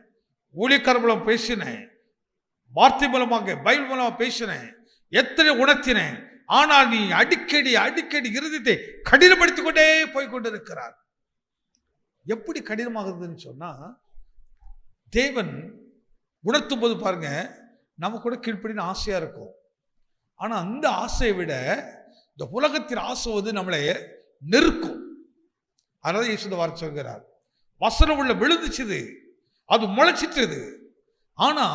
ஊழியக்கார மூலம் பேசினேன், வார்த்தை மூலமாக பைபிள் மூலமாக பேசினேன், எத்தனை உணர்த்தினேன். ஆனால் நீ அடிக்கடி அடிக்கடி இருதயத்தை கடினப்படுத்திக் கொண்டே போய்கொண்டிருக்கிறார். எப்படி கடினமாகுதுன்னு சொன்னா, தேவன் உணர்த்தும் போது பாருங்க நம்ம கூட கீழ்ப்படின்னு ஆசையா இருக்கும். ஆனா அந்த ஆசையை விட இந்த உலகத்தின் ஆசை வந்து நம்மளை நெருக்கும். அதனால இயேசு வார்த்தை சொல்கிறார், வசனம் உள்ள விழுந்துச்சுது, அது முளைச்சிட்டது. ஆனா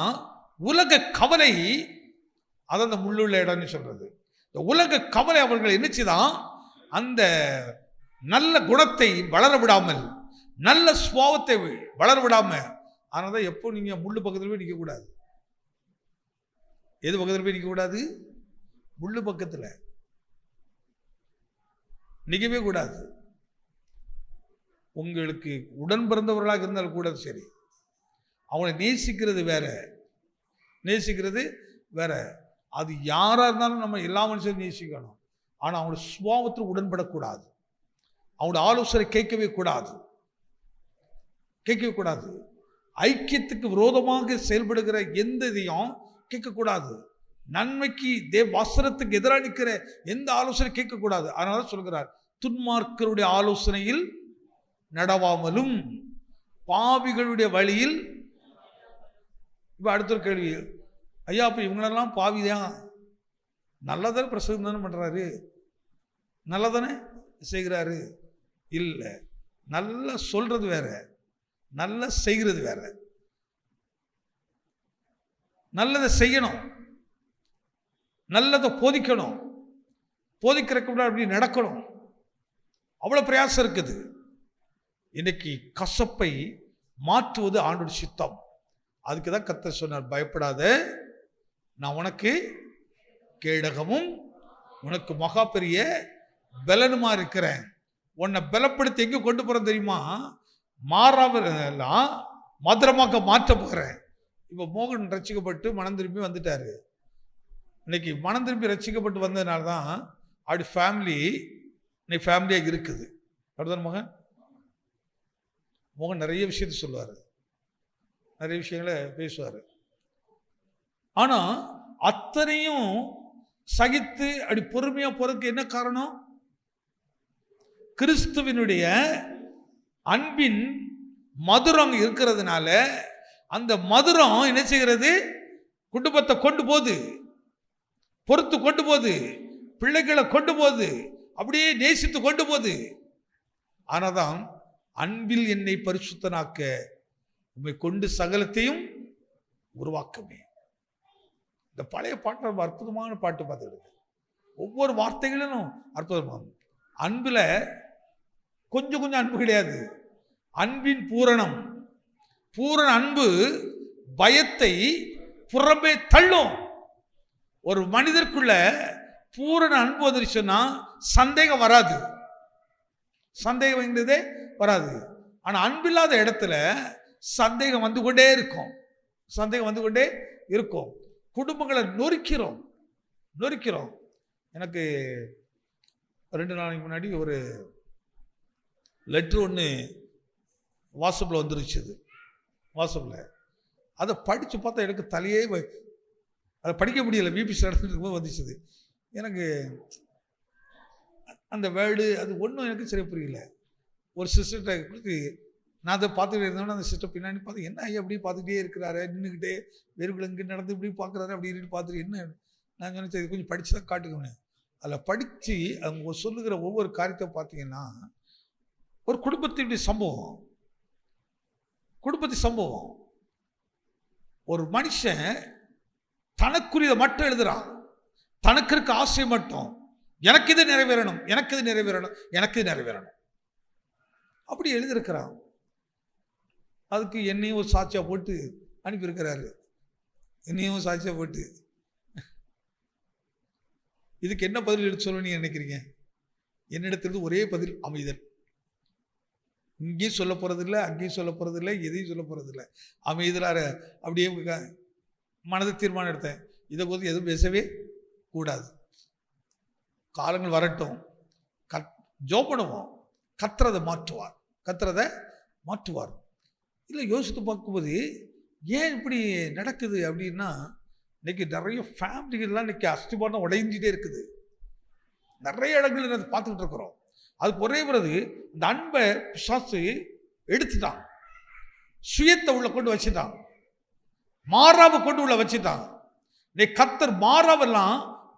உலக கவலை அதான் அந்த முள்ளுள்ள இடம்னு சொல்றது. இந்த உலக கவலை அவர்கள் என்னச்சுதான் அந்த நல்ல குணத்தை வளர விடாமல், நல்ல சுபாவத்தை வளர விடாம. அதனாலதான் எப்போ நீங்க முள்ளு பக்கத்துல போய் நிற்க கூடாது. எது பக்கத்துல போய் நிற்க கூடாது? முள்ளு பக்கத்துல நிற்கவே கூடாது. உங்களுக்கு உடன் பிறந்தவர்களாக இருந்தாலும் கூட சரி, அவங்களை நேசிக்கிறது வேற, நேசிக்கிறது வேற. அது யாரா இருந்தாலும் நம்ம எல்லா மனுஷரும் நேசிக்கணும். ஆனா அவங்களோட சுபாவத்தில் உடன்படக்கூடாது, அவங்களோட ஆலோசனை கேட்கவே கூடாது, கேட்கவே கூடாது. ஐக்கியத்துக்கு விரோதமாக செயல்படுகிற எந்த இதையும் கேட்கக்கூடாது. நன்மைக்கு வசனத்துக்கு எதிராக நிற்கிற எந்த ஆலோசனை கேட்கக்கூடாது. அதனால சொல்கிறார், துன்மார்க்கருடைய ஆலோசனையில் நடவாமலும் பாவிகளுடைய வழியில். இப்ப அடுத்த ஒரு கேள்வி, ஐயா அப்ப இவங்களெல்லாம் பாவிதான், நல்லதானே பிரசங்கம் தானே பண்றாரு, நல்லதானே செய்கிறாரு? இல்லை, நல்லா சொல்றது வேற, நல்லா செய்கிறது வேற. நல்லதை செய்யணும். நல்லதை போதிக்கணும், போதிக்கிறதுக்கு முன்னாடி அப்படி நடக்கணும். அவ்வளோ பிரயாசம் இருக்குது. இன்னைக்கு கசப்பை மாற்றுவது ஆண்டோட சித்தம். அதுக்கு தான் கர்த்தர் சொன்னார், பயப்படாத, நான் உனக்கு கேடகமும் உனக்கு மகா பெரிய பலனுமா இருக்கிறேன். உன்னை பலப்படுத்தி எங்க கொண்டு போறேன் தெரியுமா? மாறாவெல்லாம் மதுரமாக்க மாற்ற போகிறேன். இப்போ மோகன் ரட்சிக்கப்பட்டு மனம் திரும்பி வந்துட்டாரு. இன்னைக்கு மனம் திரும்பி ரட்சிக்கப்பட்டு வந்ததுனால தான் அப்படி ஃபேமிலி இன்னைக்கு ஃபேமிலியாக இருக்குது. அப்படிதான் மோகன் மோகன் நிறைய விஷயத்த சொல்லுவார், நிறைய விஷயங்களை பேசுவார். ஆனால் அத்தனையும் சகித்து அப்படி பொறுமையாக போறதுக்கு என்ன காரணம்? கிறிஸ்துவினுடைய அன்பின் மதுரம் இருக்கிறதுனால. அந்த மதுரம் என்ன செய்கிறது? குடும்பத்தை கொண்டு போகுது, பொறுத்து கொண்டு போகுது, பிள்ளைகளை கொண்டு போகுது, அப்படியே நேசித்து கொண்டு போகுது. ஆனாதான் அன்பில் என்னை பரிசுத்தனாக்க உம்மை கொண்டு சகலத்தையும் உருவாக்குமே. இந்த பழைய பாட்டு ரொம்ப அற்புதமான பாட்டு பார்த்துக்கிட்டு, ஒவ்வொரு வார்த்தைகளிலும் அற்புதமாக. அன்புல கொஞ்சம் கொஞ்சம் அன்பு கிடையாது, அன்பின் பூரணம். பூரண அன்பு பயத்தை புறம்பே தள்ளும். ஒரு மனிதருக்குள்ள பூரண அன்பு வந்துருச்சுன்னா சந்தேகம் வராது, சந்தேகம் என்கிறதே வராது. ஆனா அன்பில்லாத இடத்துல சந்தேகம் வந்து கொண்டே இருக்கும், சந்தேகம் வந்து கொண்டே இருக்கும். குடும்பங்களை நொறுக்கிறோம். எனக்கு 2 நாளைக்கு முன்னாடி ஒரு லெட்ரு ஒன்று வாட்ஸ்அப்பில் வந்துருச்சு. வாட்ஸ்அப்பில் அதை படித்து பார்த்தா எனக்கு தலையே அதை படிக்க முடியலை. பிபிசி நடந்துட்டு இருக்கும்போது வந்துச்சுது. எனக்கு அந்த வேர்டு அது ஒன்றும் எனக்கு சரியாக புரியல. ஒரு சிஸ்டர்கிட்ட கொடுத்து நான் அதை பார்த்துக்கிட்டே இருந்தோன்னா அந்த சிஸ்டர் பின்னாடி பார்த்து, என்ன ஐயா அப்படி பார்த்துக்கிட்டே இருக்கிறாரு, நின்றுக்கிட்டே வெறுக்குள்ள இங்கே நடந்து இப்படி பார்க்குறாரு அப்படின்னு பார்த்துட்டு, என்ன நான் சொன்னேன், இது கொஞ்சம் படித்து தான் காட்டுக்கணும். அதில் படித்து அவங்க சொல்லுகிற ஒவ்வொரு காரியத்தை பார்த்தீங்கன்னா ஒரு குடும்பத்தினுடைய சம்பவம், ஒரு மனுஷன் தனக்குரியதை மட்டும் எழுதுறான், தனக்கு இருக்க ஆசை மட்டும், எனக்கு இது நிறைவேறணும், அப்படி எழுதியிருக்கிறான். அதுக்கு என்னையும் ஒரு சாட்சியா போட்டு அனுப்பியிருக்கிறாரு. இதுக்கு என்ன பதில் எடுத்து சொல்லணும்னு நினைக்கிறீங்க? என்னிடத்திலிருந்து ஒரே பதில், அமைதல். இங்கேயும் சொல்ல போறதில்லை, அங்கேயும் சொல்ல போறதில்லை, எதையும் சொல்ல போறதில்லை. அமைதலார அப்படியே மனதை தீர்மானம் எடுத்தேன், இதை குறித்து எதுவும் பேசவே கூடாது. காலங்கள் வரட்டும், ஜெபம் பண்ணுவோம், கர்த்தர் மாற்றுவார். இல்லை யோசித்து பார்க்கும்போது ஏன் இப்படி நடக்குது அப்படின்னா, இன்னைக்கு நிறைய ஃபேமிலிகள்லாம் இன்னைக்கு அஸ்திபாரம் உடைஞ்சிட்டே இருக்குது. நிறைய இடங்கள் அதை பார்த்துக்கிட்டு இருக்கிறோம். அதுக்கு ஒரே பிறகு இந்த அன்பை பிசாசு எடுத்துட்டான், சுயத்தை உள்ள கொண்டு வச்சுட்டான், மாறாவை கொண்டு உள்ள வச்சுட்டான். இன்னைக்கு கர்த்தர் மாறாவெல்லாம்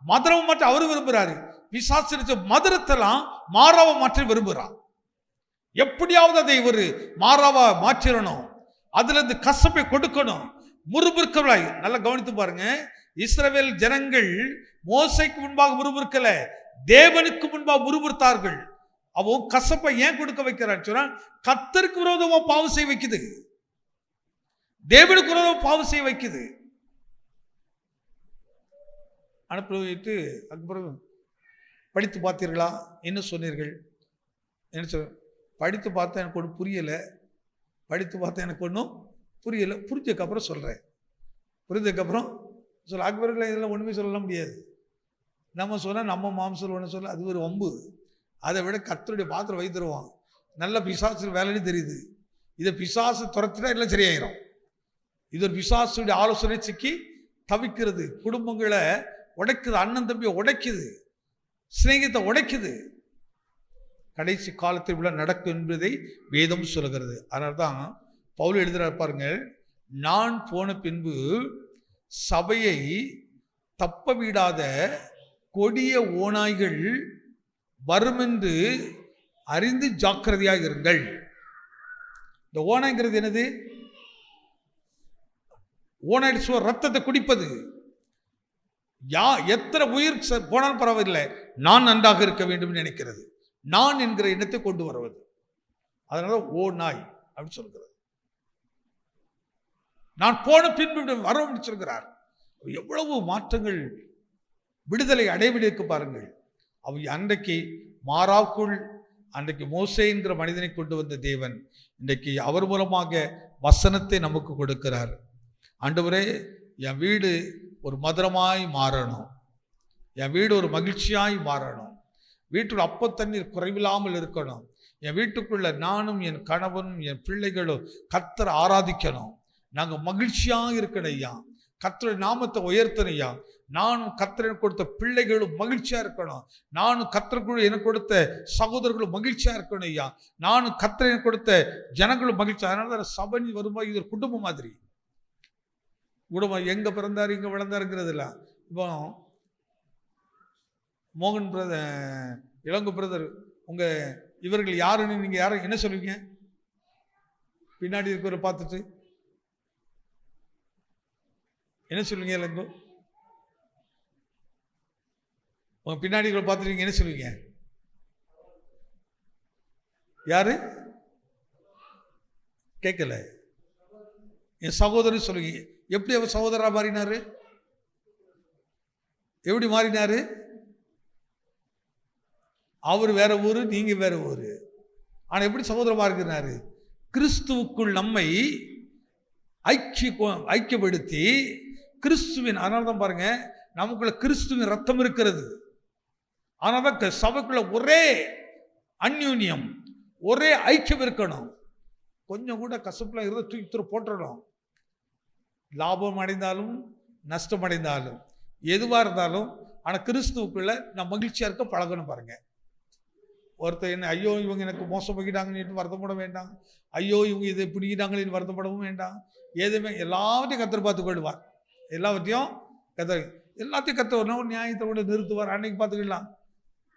மதுரவை மாற்றி அவரு விரும்புகிறாரு. பிசாசு மதுரத்தெல்லாம் மாறாவை மாற்றி விரும்புகிறான். எப்படியாவது அதை ஒரு மாறாவா மாற்றிடணும், அதுல இருந்து கசப்பை கொடுக்கணும், முறுமுறுக்கலாய். நல்லா கவனித்து பாருங்க, இஸ்ரவேல் ஜனங்கள் மோசைக்கு முன்பாக முறுமுறுக்கல, தேவனுக்கு முன்பாக முறுமுறுத்தார்கள். அவன் கசப்பை ஏன் கொடுக்க வைக்கிறான்னு சொன்னா, கர்த்தருக்கு விரோதமா பாவம் செய்ய வைக்குது, தேவனுக்கு விரோதமா பாவம் செய்ய வைக்குது. அனுப்பி வைத்து அதுக்கப்புறம் படித்து பார்த்தீர்களா, என்ன சொன்னீர்கள்? என்ன சொல், படித்து பார்த்தா எனக்கு ஒன்றும் புரியலை, புரிஞ்சதுக்கப்புறம் சொல்கிறேன், புரிஞ்சதுக்கப்புறம் சொல்ல. அக்பரில் இதெல்லாம் ஒன்றுமே சொல்ல முடியாது. நம்ம சொன்னால் நம்ம மாம்சல் ஒன்று சொல்ல, அது ஒரு வம்பு. அதை விட கர்த்தருடைய பாத்திரம் வைத்துருவான். நல்ல பிசாசு வேலைன்னு தெரியுது. இதை பிசாசு துரத்தினா எல்லாம் சரியாயிரும். இது ஒரு பிசாசுடைய ஆலோசனை சிக்கி தவிக்கிறது, குடும்பங்களை உடைக்குது, அண்ணன் தம்பியை உடைக்குது, சிநேகத்தை உடைக்குது. கடைசி காலத்தில் உள்ள நடக்கும் என்பதை வேதம் சொல்லுகிறது. அதனால தான் பவுல் எழுதுகிறார் பாருங்கள், நான் போன பின்பு சபையை தப்ப விடாத கொடிய ஓநாய்கள் வருமென்று அறிந்து ஜாக்கிரதையாக இருங்கள். இந்த ஓநாய்ங்கிறது என்னது? ஓநாய் ரத்தத்தை குடிப்பது. எத்தனை உயிர் போனாலும் பரவாயில்லை, நான் நன்றாக இருக்க வேண்டும் நினைக்கிறது, நான் என்கிற எண்ணத்தை கொண்டு வருவது. அதனால ஓ நாய் அப்படின்னு சொல்கிறது. நான் போன பின்பு வர சொல்கிறார். எவ்வளவு மாற்றங்கள், விடுதலை அடைவதற்கு பாருங்கள். அவை அன்றைக்கு மாறாவுக்குள் அன்றைக்கு மோசே என்கிற மனிதனை கொண்டு வந்த தேவன் இன்றைக்கு அவர் மூலமாக வசனத்தை நமக்கு கொடுக்கிறார். ஆண்டவரே, என் வீடு ஒரு மதுரமாய் மாறணும், என் வீடு ஒரு மகிழ்ச்சியாய் மாறணும், வீட்டில் அப்ப தண்ணீர் குறைவில்லாமல் இருக்கணும், என் வீட்டுக்குள்ள நானும் என் கணவனும் என் பிள்ளைகளும் கர்த்தரை ஆராதிக்கணும், நாங்கள் மகிழ்ச்சியாக இருக்கணும் ஐயா, கர்த்தருடைய நாமத்தை உயர்த்தணும் ஐயா, நானும் கர்த்தர் கொடுத்த பிள்ளைகளும் மகிழ்ச்சியா இருக்கணும், நானும் கர்த்தருக்குள்ள எனக்கு கொடுத்த சகோதரர்களும் மகிழ்ச்சியா இருக்கணும் ஐயா, நானும் கர்த்தர் எனக்கு கொடுத்த ஜனங்களும் மகிழ்ச்சியா. அதனால தான் சபை வரும்போது இது ஒரு குடும்பம் மாதிரி. குடும்பம் எங்க பிறந்தார் இங்க வளர்ந்தாருங்கிறது இல்லை. இப்போ மோகன் பிரதர், இளங்கோ பிரதர், உங்க இவர்கள் யாருன்னு நீங்க யாரும் என்ன சொல்லுவீங்க? பின்னாடி இருக்கிற பார்த்துட்டு என்ன சொல்லுவீங்க? இளங்கோ, உங்க பின்னாடி பார்த்துட்டு நீங்க என்ன சொல்லுவீங்க? யாரு கேட்கல? என் சகோதரர் சொல்லுவீங்க. எப்படி அவர் சகோதரா மாறினாரு? எப்படி மாறினாரு? அவர் வேற ஊரு, நீங்க வேற ஊரு, ஆனா எப்படி சகோதரமா இருக்கிறாரு? கிறிஸ்துவுக்குள் நம்மை ஐக்கியப்படுத்தி கிறிஸ்துவின், அதனால்தான் பாருங்க நமக்குள்ள கிறிஸ்துவின் ரத்தம் இருக்கிறது. அதனால்தான் சபைக்குள்ள ஒரே அந்யூன்யம், ஒரே ஐக்கியம் இருக்கணும். கொஞ்சம் கூட கசப்புலாம் இருந்த தூக்கி போட்டுடணும். லாபம் அடைந்தாலும் நஷ்டம் அடைந்தாலும் எதுவாக இருந்தாலும், ஆனால் கிறிஸ்துவுக்குள்ள நான் மகிழ்ச்சியா இருக்க பழகணும். பாருங்க, ஒருத்தர் என்ன ஐயோ இவங்க எனக்கு மோசம் போய்கிட்டாங்கன்னு வருத்தப்பட வேண்டாம், ஐயோ இவங்க இதை பிடிக்கிட்டாங்களேன்னு வருத்தப்படவும் வேண்டாம். எதுவுமே எல்லாத்தையும் கத்தர் பார்த்து கொள்வார், எல்லாவற்றையும் எல்லாத்தையும் கத்தர் நியாயத்தோடு நிறுத்துவார், அன்னைக்கு பார்த்துக்கலாம்.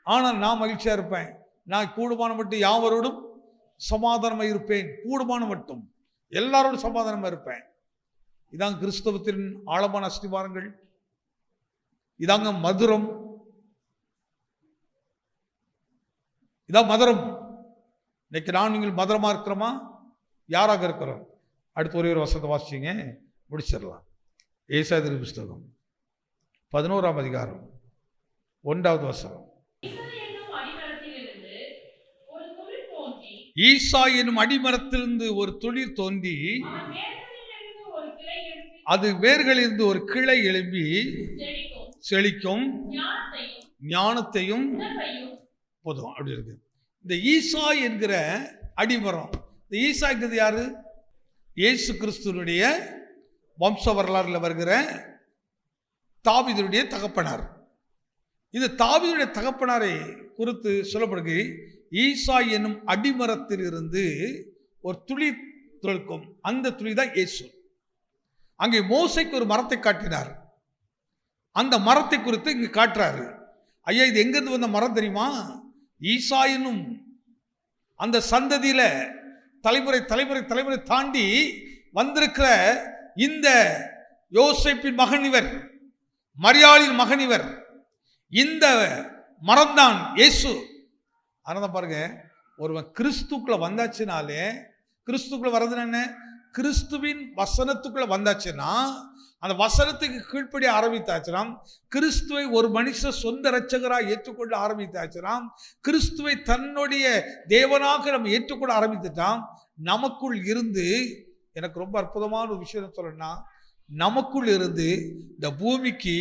ஆனால் நான் மகிழ்ச்சியா இருப்பேன், நான் கூடுமான மட்டும் யாவரோடும் சமாதானமாக இருப்பேன், கூடுமான மட்டும் எல்லாரோடும் சமாதானமாக இருப்பேன். இதாங்க கிறிஸ்தவத்தின் ஆழமான அஸ்திவாரங்கள், இதாங்க மதுரம், இதான் மதுரம். இன்னைக்கு நான் நீங்கள் மதுரமா இருக்கிறோமா? யாராக இருக்கிறோம்? அடுத்து ஒரே ஒரு வசனத்தை வாசிச்சிங்க, முடிச்சிடலாம். ஏசாயா புஸ்தகம் 11ஆம் அதிகாரம் 1வது வசனம். ஈசா என்னும் அடிமரத்திலிருந்து ஒரு துளிர் தோன்றி அது வேர்களிலிருந்து ஒரு கிளை எழும்பி செழிக்கும், ஞானத்தையும் போதும். அப்படி இருக்கு. இந்த ஈசா என்கிற அடிமரம், இந்த ஈசா என்கிறது யாரு? இயேசு கிறிஸ்துவனுடைய வம்ச வரலாறுல வருகிற தாவீதுடைய தகப்பனார். இந்த தாவீதுடைய தகப்பனாரை குறித்து சொல்லப்படுகிறது. ஈசா என்னும் அடிமரத்தில் இருந்து ஒரு துளி துளிர்க்கும், அந்த துளி தான் இயேசு. அங்கே மோசைக்கு ஒரு மரத்தை காட்டினார், அந்த மரத்தை குறித்து இங்கு காட்டுறாரு. ஐயா, இது எங்கிருந்து வந்த மரம் தெரியுமா? ஈசா என்னும் அந்த சந்ததியில தலைமுறை தலைமுறை தலைமுறை தாண்டி வந்திருக்கிற இந்த யோசேப்பின் மகன் இவர், மரியாளின் மகன் இவர், இந்த மரம்தான் இயேசு. அதனால பாருங்க, ஒருவன் கிறிஸ்துக்குள்ள வந்தாச்சுனாலே, கிறிஸ்துக்குள்ள வர்றதுன்னு என்ன? கிறிஸ்துவின் வசனத்துக்குள்ள வந்தாச்சுன்னா, அந்த வசனத்துக்கு கீழ்ப்படி ஆரம்பித்தாச்சுனா, கிறிஸ்துவை ஒரு மனுஷன் சொந்த இரட்சகராக ஏற்றுக்கொள்ள ஆரம்பித்தாச்சுனா, கிறிஸ்துவை தன்னுடைய தேவனாக நம்ம ஏற்றுக்கொள்ள ஆரம்பித்துட்டான், நமக்குள் இருந்து, எனக்கு ரொம்ப அற்புதமான ஒரு விஷயம் சொல்லணும்னா, நமக்குள் இருந்து இந்த பூமிக்கு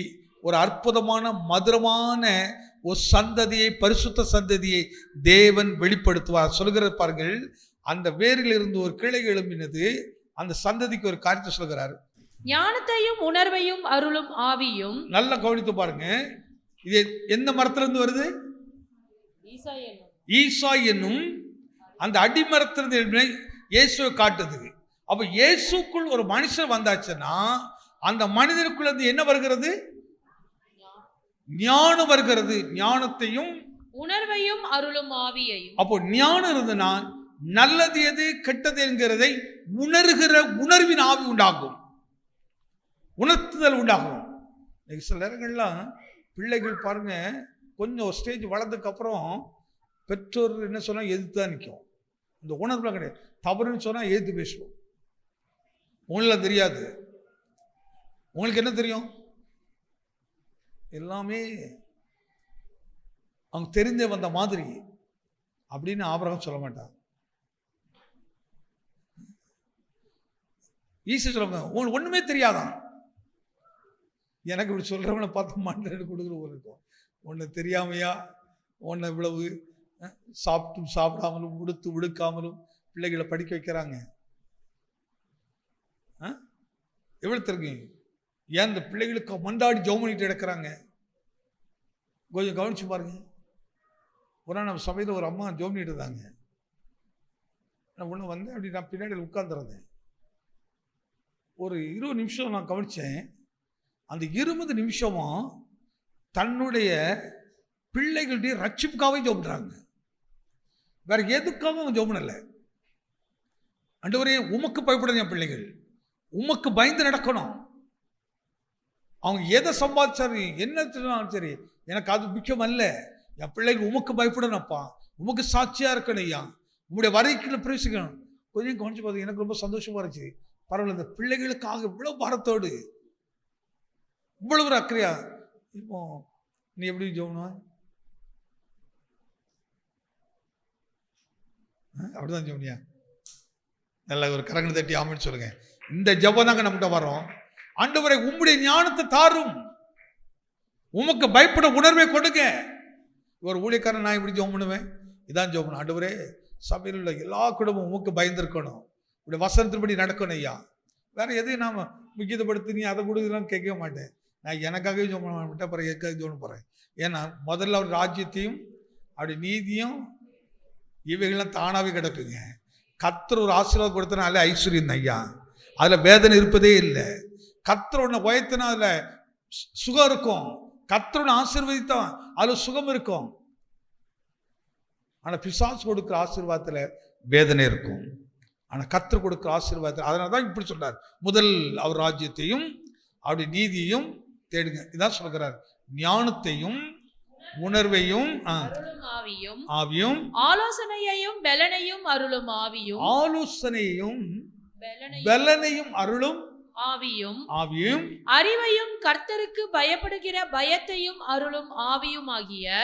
ஒரு அற்புதமான மதுரமான ஒரு சந்ததியை, பரிசுத்த சந்ததியை தேவன் வெளிப்படுத்துவார். சொல்லுகிறது பாருங்கள், அந்த வேரில் இருந்து ஒரு கிளை எழும்பினது, அந்த சந்ததிக்கு ஒரு காரியத்தை சொல்கிறார். ஞானத்தையும் உணர்வையும் அருளும் ஆவியும். நல்லா கவனித்து பாருங்க, இது எந்த மரத்திலிருந்து வருது? ஈசா என்னும் அந்த அடிமரத்திலிருந்து இயேசுவை காட்டுது. அப்ப இயேசுக்குள் ஒரு மனுஷன் வந்தாச்சுன்னா, அந்த மனிதனுக்குள்ள இருந்து என்ன வருகிறது? ஞானம் வருகிறது. ஞானத்தையும் உணர்வையும் அருளும் ஆவியையும். அப்போ ஞானம் இருந்ததுன்னா நல்லது எது கெட்டது என்கிறதை உணர்கிற உணர்வின் ஆவி உண்டாகும், உணர்த்துதல் உண்டாகும். இன்னைக்கு சில நேரங்கள்லாம் பிள்ளைகள் பாருங்க, கொஞ்சம் ஒரு ஸ்டேஜ் வளர்ந்ததுக்கப்புறம் பெற்றோர் என்ன சொன்னால் எதிர்த்து தான் நிற்கும். இந்த உணர்வுலாம் கிடையாது. தவறுன்னு சொன்னால் எதிர்த்து பேசுவோம். உங்களுக்கு தெரியாது. உங்களுக்கு என்ன தெரியும்? எல்லாமே அவங்க தெரிஞ்ச வந்த மாதிரி அப்படின்னு ஆபிரகாம் சொல்ல மாட்டான். ஈஸி சொல்லுவாங்க, உங்களுக்கு ஒண்ணுமே தெரியாதான். எனக்கு இப்படி சொல்றவங்களை பார்த்து மண்டல கொடுக்குற ஒரு இருக்கும். ஒன்று தெரியாமையா, ஒன்று இவ்வளவு சாப்பிட்டும் சாப்பிடாமலும் உடுத்து உடுக்காமலும் பிள்ளைகளை படிக்க வைக்கிறாங்க. எவ்வளவு தெரியும்? ஏன் இந்த பிள்ளைகளுக்கு மண்டாடி ஜெபம் பண்ணிட்டு கிடக்கிறாங்க? கொஞ்சம் கவனிச்சு பாருங்க. ஒரு நாள் நம்ம சபையில் ஒரு அம்மா ஜெபம் பண்ணிட்டு இருந்தாங்க. நான் ஒன்று வந்தேன், அப்படி நான் பின்னாடி உட்கார்ந்துருந்தேன். ஒரு 20 நிமிஷம் நான் கவனித்தேன். அந்த 20 நிமிஷமும் தன்னுடைய பிள்ளைகளுடைய ரட்சிப்புக்காகவே ஜெபம் பண்றாங்க. வேற எதுக்காகவும் அவங்க ஜெபம் பண்ணல. ஆண்டவரே உமக்கு பயப்படணும், என் பிள்ளைகள் உமக்கு பயந்து நடக்கணும். அவங்க எதை சம்பாதிச்சாரு என்ன சரி, எனக்கு அது முக்கியம் அல்ல. என் பிள்ளைகள் உமக்கு பயப்படணும்ப்பா, உமக்கு சாட்சியா இருக்கணும் ஐயா, உங்களுடைய வரைக்குள்ள பிரவேசிக்கணும். கொஞ்சம் கவனிச்சு பார்த்து எனக்கு ரொம்ப சந்தோஷமா இருந்துச்சு. பரவாயில்ல, இந்த பிள்ளைகளுக்காக இவ்வளவு பாரத்தோடு இவ்வளவு ஒரு அக்கறையா. இப்போ நீ எப்படி ஜெபம்? அப்படிதான் ஜெபனியா? நல்ல ஒரு கரங்களை தட்டி ஆமென்னு சொல்லுங்க. இந்த ஜெபம் தாங்க நம்மகிட்ட வரோம். ஆண்டவரே உம்முடைய ஞானத்தை தாரும், உமக்கு பயப்பட உணர்வை கொடுங்க. ஒரு ஊழியக்காரன் நான் இப்படி ஜெபம் பண்ணுவேன், இதான் ஜெபம். ஆண்டவரே சபையில் உள்ள எல்லா குடும்பமும் உமக்கு பயந்துருக்கணும், இப்படி வசனத்தின்படி நடக்கணும் ஐயா. வேற எதையும் நாம முக்கியப்படுத்தி நீ அதை கொடுக்கலாம் கேட்க மாட்டேன். நான் எனக்காகவே ஜெபம் பண்ண மாட்டேன், அப்புறம் எதுக்காக ஜெபம் போறேன்? ஏன்னா முதல்ல அவர் ராஜ்யத்தையும் அப்படி நீதியும் இவைகள்லாம் தானாவே கிடக்குங்க. கர்த்தர் ஒரு ஆசீர்வாதம் கொடுத்தனால ஐஸ்வர்யம் ஐயா, அதுல வேதனை இருப்பதே இல்லை. கர்த்தர் ஒன்ன உயர்த்தினா அதுல சுகம் இருக்கும். கர்த்தரோட ஆசீர்வதித்தான் அதுல சுகம் இருக்கும். ஆனா பிசாசு கொடுக்கிற ஆசீர்வாதத்துல வேதனை இருக்கும். ஆனா கர்த்தர் கொடுக்கிற ஆசீர்வாதத்தில், அதனாலதான் இப்படி சொல்றார், முதல் அவர் ராஜ்யத்தையும் அவருடைய நீதியையும் தேடுங்க. இதான் சொல்கிறார். ஞானத்தையும் உணர்வையும் ஆவியும் ஆலோசனையையும் பெலனையும் அருளும் ஆவியும் ஆலோசனையும் பெலனையும் அருளும் ஆவியும் அறிவையும் கர்த்தருக்கு பயப்படுகிற பயத்தையும் அருளும் ஆவியும் ஆகிய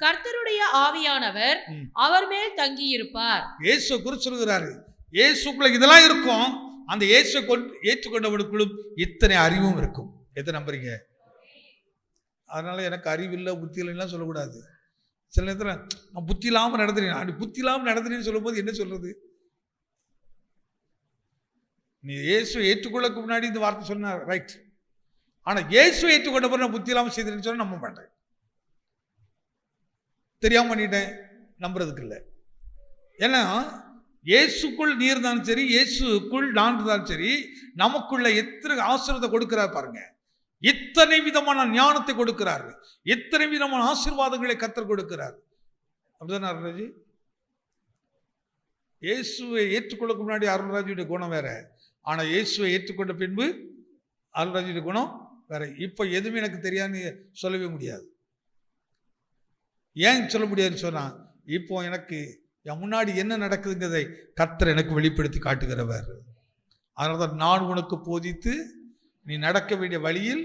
கர்த்தருடைய ஆவியானவர் அவர் மேல் தங்கி இருப்பார். இயேசு குறித்து சொல்கிறாரு. இயேசுக்குள்ள இதெல்லாம் இருக்கும். அந்த இயேசு ஏற்றுக்கொண்டவர்களுக்கும் இத்தனை அறிவும் இருக்கும். எதை நம்புறீங்க? அதனால எனக்கு அறிவில்லை புத்தி இல்லைன்னா சொல்லக்கூடாது. சில நேரத்தில் நான் புத்தி இல்லாமல் நடத்துறேன், அப்படி புத்தி இல்லாமல் நடத்துறேன்னு சொல்லும் போது என்ன சொல்றது? நீ இயேசு ஏற்றுக்கொள்ளக்கு முன்னாடி இந்த வார்த்தை சொன்ன ரைட். ஆனா இயேசு ஏற்றுக்கொண்ட பிறகு நான் புத்தி இல்லாமல் செய்தேன்னு சொன்னா நம்ப மாட்டேன். தெரியாம பண்ணிட்டேன், நம்புறதுக்கு இல்லை. ஏன்னா இயேசுக்குள் நீ இருந்தாலும் சரி, இயேசுக்குள் நான் இருந்தாலும் சரி, நமக்குள்ள எத்தனை ஆசீர்வாதத்தை கொடுக்கிறார் பாருங்க. இத்தனை விதமான ஞானத்தை கொடுக்கிறார், எத்தனை விதமான ஆசீர்வாதங்களை கர்த்தர் கொடுக்கிறார். அப்படிதானே அருள்ராஜி? இயேசுவை ஏற்றுக்கொள்ளக்கு முன்னாடி அருள்ராஜுடைய குணம் வேற, ஆனா இயேசுவை ஏற்றுக்கொண்ட பின்பு அருள்ராஜுடைய குணம் வேற. இப்ப எதுவுமே எனக்கு தெரியாதுன்னு சொல்லவே முடியாது. ஏன் சொல்ல முடியாதுன்னு சொன்னா, இப்போ எனக்கு என் முன்னாடி என்ன நடக்குதுங்கிறதை கர்த்தர் எனக்கு வெளிப்படுத்தி காட்டுகிறவர். அதனால்தான் நான் உனக்கு போதித்து நீ நடக்க வேண்டிய வழியில்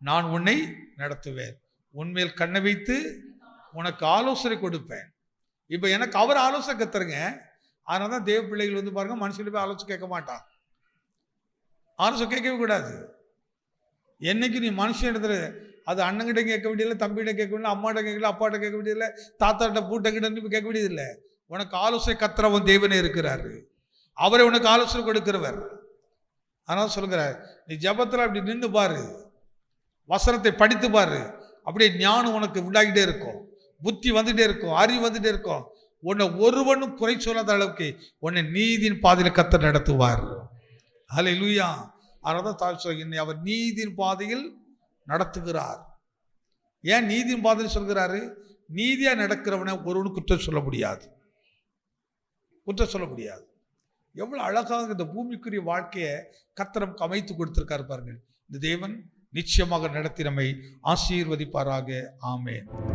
நான் உன்னை நடத்துவேன், உன்மேல் கண்ணை வைத்து உனக்கு ஆலோசனை கொடுப்பேன். இப்போ எனக்கு அவர் ஆலோசனை கத்துறங்க. அதனால தான் தேவ பிள்ளைகள் வந்து பாருங்க, மனுஷன் போய் ஆலோசனை கேட்க மாட்டான். ஆலோசனை கேட்கவே கூடாது. என்னைக்கு நீ மனுஷன் இடத்துல, அது அண்ணங்கிட்ட கேட்க வேண்டியதில்லை, தம்பிகிட்ட கேட்க வேண்டியதில்லை, அம்மாட்ட கேட்கல, அப்பாட்ட கேட்க வேண்டியதில்லை, தாத்தாட்ட பூட்டங்கிட்ட கேட்க வேண்டியதில்லை. உனக்கு ஆலோசனை கத்துறவன் தேவனே இருக்கிறாரு. அவரை உனக்கு ஆலோசனை கொடுக்கிறவர். அதனால சொல்கிறார், நீ ஜபத்தில் அப்படி நின்று பாரு, வசனத்தை படித்து பாரு, அப்படியே ஞானம் உனக்கு உண்டாகிட்டே இருக்கும், புத்தி வந்துட்டே இருக்கும், அறிவு வந்துட்டே இருக்கும். உன்னை ஒருவனும் குறை சொல்லாத அளவுக்கு உன்னை நீதியின் பாதையில் கர்த்தர் நடத்துவார். ஹல்லேலூயா. அதனால தான் என்னை அவர் நீதியின் பாதையில் நடத்துகிறார். ஏன் நீதியின் பாதையில் சொல்கிறாரு? நீதியா நடக்கிறவனை ஒருவனும் குற்றம் சொல்ல முடியாது, குற்றம் சொல்ல முடியாது. எவ்வளவு அழகாக இந்த பூமிக்குரிய வாழ்க்கையை கர்த்தர் நமக்கு அமைத்து கொடுத்திருக்காரு பாருங்க. இந்த தேவன் நிச்சயமாக நடத்தி நம்மை ஆசீர்வதிப்பாராக. ஆமென்.